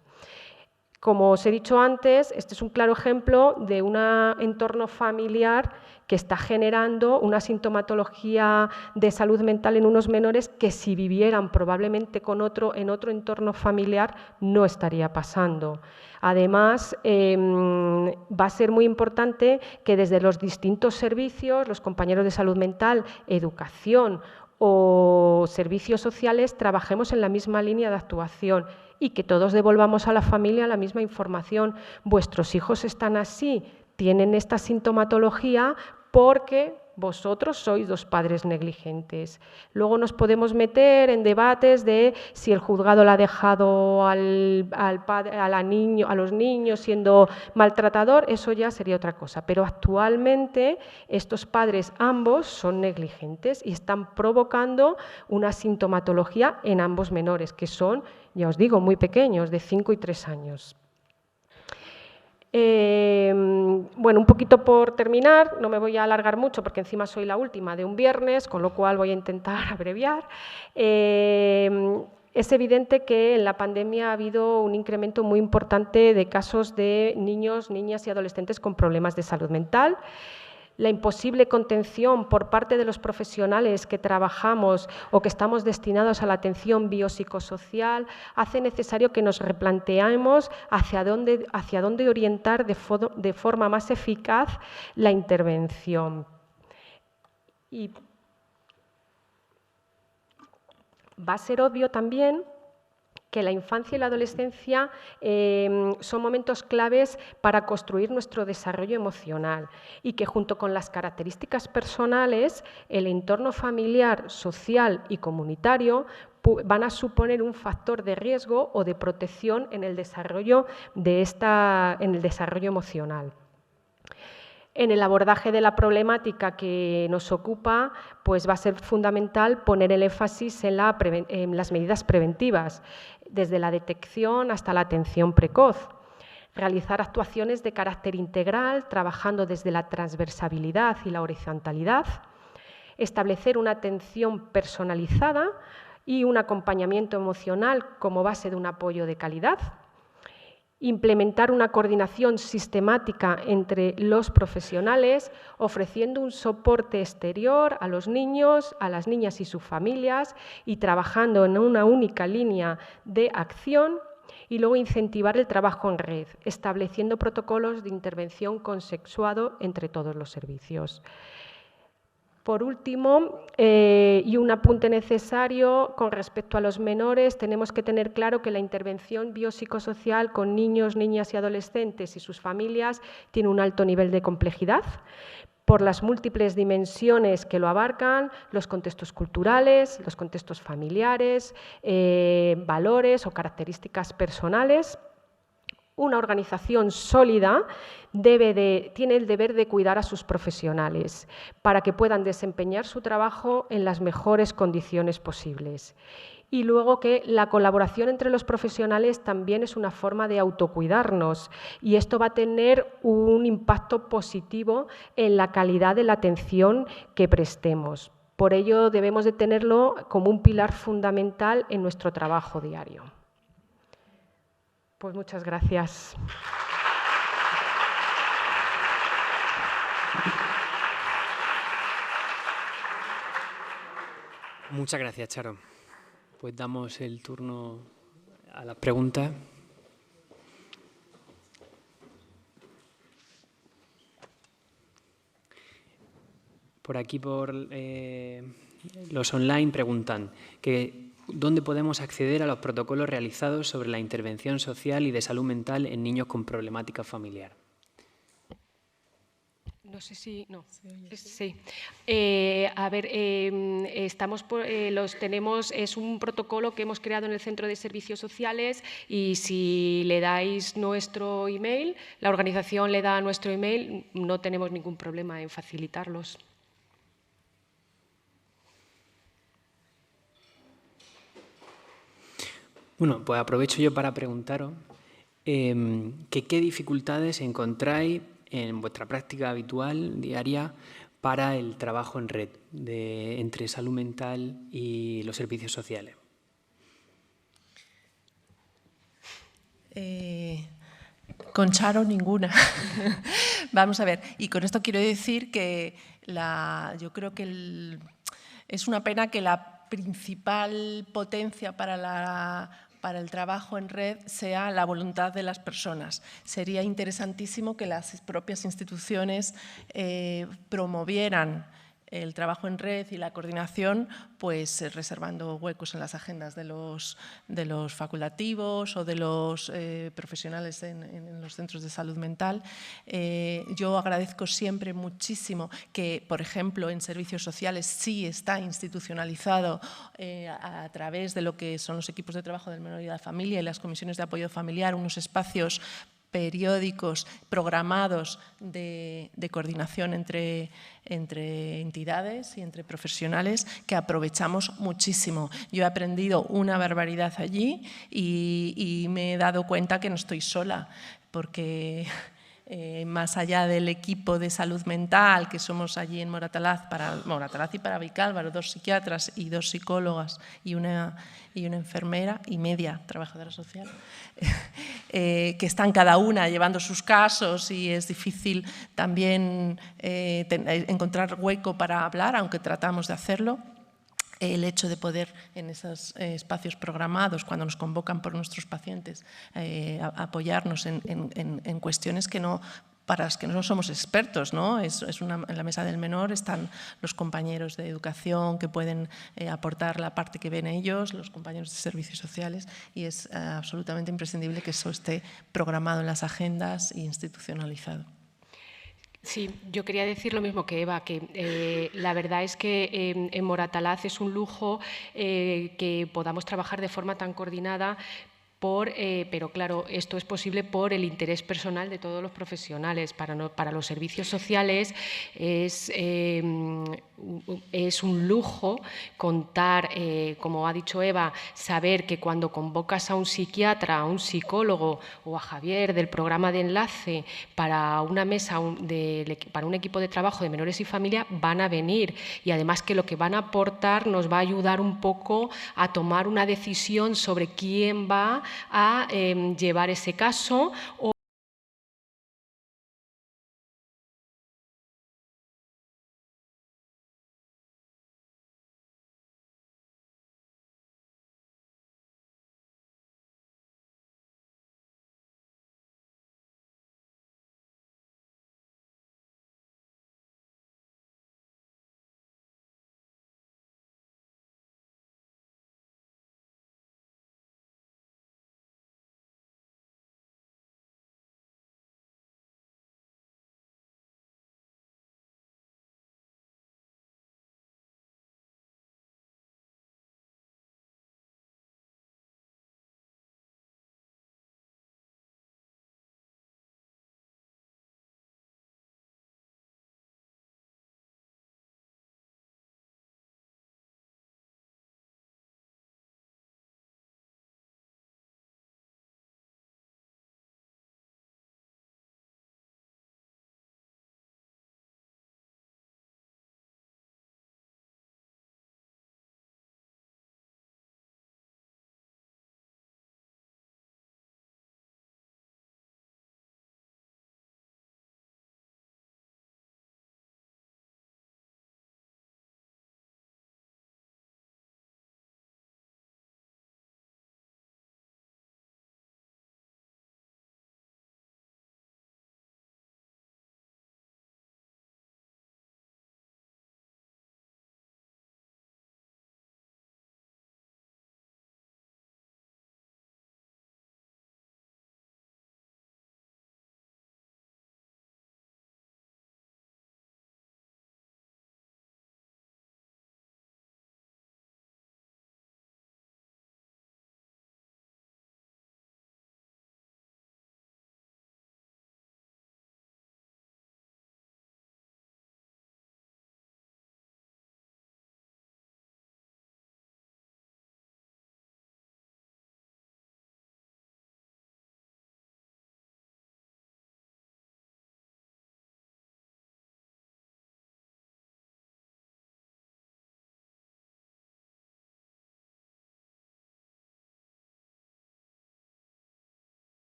Como os he dicho antes, este es un claro ejemplo de un entorno familiar que está generando una sintomatología de salud mental en unos menores que si vivieran probablemente en otro entorno familiar no estaría pasando. Además, va a ser muy importante que desde los distintos servicios, los compañeros de salud mental, educación o servicios sociales, trabajemos en la misma línea de actuación y que todos devolvamos a la familia la misma información. Vuestros hijos están así, tienen esta sintomatología porque vosotros sois 2 padres negligentes. Luego nos podemos meter en debates de si el juzgado le ha dejado a los niños siendo maltratador, eso ya sería otra cosa. Pero actualmente estos padres ambos son negligentes y están provocando una sintomatología en ambos menores, que son, ya os digo, muy pequeños, de 5 y 3 años. Bueno, un poquito por terminar, no me voy a alargar mucho porque encima soy la última de un viernes, con lo cual voy a intentar abreviar. Es evidente que en la pandemia ha habido un incremento muy importante de casos de niños, niñas y adolescentes con problemas de salud mental. La imposible contención por parte de los profesionales que trabajamos o que estamos destinados a la atención biopsicosocial hace necesario que nos replanteemos hacia dónde orientar de forma más eficaz la intervención. Y va a ser obvio también que la infancia y la adolescencia son momentos claves para construir nuestro desarrollo emocional y que junto con las características personales, el entorno familiar, social y comunitario van a suponer un factor de riesgo o de protección en el desarrollo emocional. En el abordaje de la problemática que nos ocupa, pues va a ser fundamental poner el énfasis en las medidas preventivas, desde la detección hasta la atención precoz. Realizar actuaciones de carácter integral, trabajando desde la transversalidad y la horizontalidad. Establecer una atención personalizada y un acompañamiento emocional como base de un apoyo de calidad. Implementar una coordinación sistemática entre los profesionales, ofreciendo un soporte exterior a los niños, a las niñas y sus familias, y trabajando en una única línea de acción. Y luego incentivar el trabajo en red, estableciendo protocolos de intervención consensuado entre todos los servicios. Por último, y un apunte necesario con respecto a los menores, tenemos que tener claro que la intervención biopsicosocial con niños, niñas y adolescentes y sus familias tiene un alto nivel de complejidad por las múltiples dimensiones que lo abarcan, los contextos culturales, los contextos familiares, valores o características personales. Una organización sólida tiene el deber de cuidar a sus profesionales para que puedan desempeñar su trabajo en las mejores condiciones posibles. Y luego que la colaboración entre los profesionales también es una forma de autocuidarnos y esto va a tener un impacto positivo en la calidad de la atención que prestemos. Por ello debemos de tenerlo como un pilar fundamental en nuestro trabajo diario. Pues muchas gracias. Muchas gracias, Charo. Pues damos el turno a las preguntas. Por aquí, por los online, preguntan que ¿dónde podemos acceder a los protocolos realizados sobre la intervención social y de salud mental en niños con problemática familiar? No sé si... No. Sí. A ver, tenemos, es un protocolo que hemos creado en el Centro de Servicios Sociales y si le dais nuestro email, la organización le da nuestro email, no tenemos ningún problema en facilitarlos. Bueno, pues aprovecho yo para preguntaros qué dificultades encontráis en vuestra práctica habitual, diaria, para el trabajo en red entre salud mental y los servicios sociales. Con Charo ninguna. Vamos a ver, y con esto quiero decir que yo creo que es una pena que la principal potencia para el trabajo en red sea la voluntad de las personas. Sería interesantísimo que las propias instituciones promovieran el trabajo en red y la coordinación, pues reservando huecos en las agendas de los facultativos o de los profesionales en los centros de salud mental. Yo agradezco siempre muchísimo que, por ejemplo, en servicios sociales sí está institucionalizado a través de lo que son los equipos de trabajo del menor y de la familia y las comisiones de apoyo familiar, unos espacios periódicos programados de coordinación entre entidades y entre profesionales que aprovechamos muchísimo. Yo he aprendido una barbaridad allí y me he dado cuenta que no estoy sola, porque más allá del equipo de salud mental que somos allí en Moratalaz y para Vicálvaro, 2 psiquiatras y 2 psicólogas y una enfermera y media trabajadora social, que están cada una llevando sus casos y es difícil también encontrar hueco para hablar, aunque tratamos de hacerlo. El hecho de poder en esos espacios programados, cuando nos convocan por nuestros pacientes, apoyarnos en cuestiones para las que no somos expertos, ¿no? En la mesa del menor están los compañeros de educación que pueden aportar la parte que ven ellos, los compañeros de servicios sociales, y es absolutamente imprescindible que eso esté programado en las agendas e institucionalizado. Sí, yo quería decir lo mismo que Eva, que la verdad es que en Moratalaz es un lujo que podamos trabajar de forma tan coordinada, pero claro, esto es posible por el interés personal de todos los profesionales. Para los servicios sociales es un lujo contar, como ha dicho Eva, saber que cuando convocas a un psiquiatra, a un psicólogo o a Javier del programa de enlace para una mesa, para un equipo de trabajo de menores y familia, van a venir, y además que lo que van a aportar nos va a ayudar un poco a tomar una decisión sobre quién va a llevar ese caso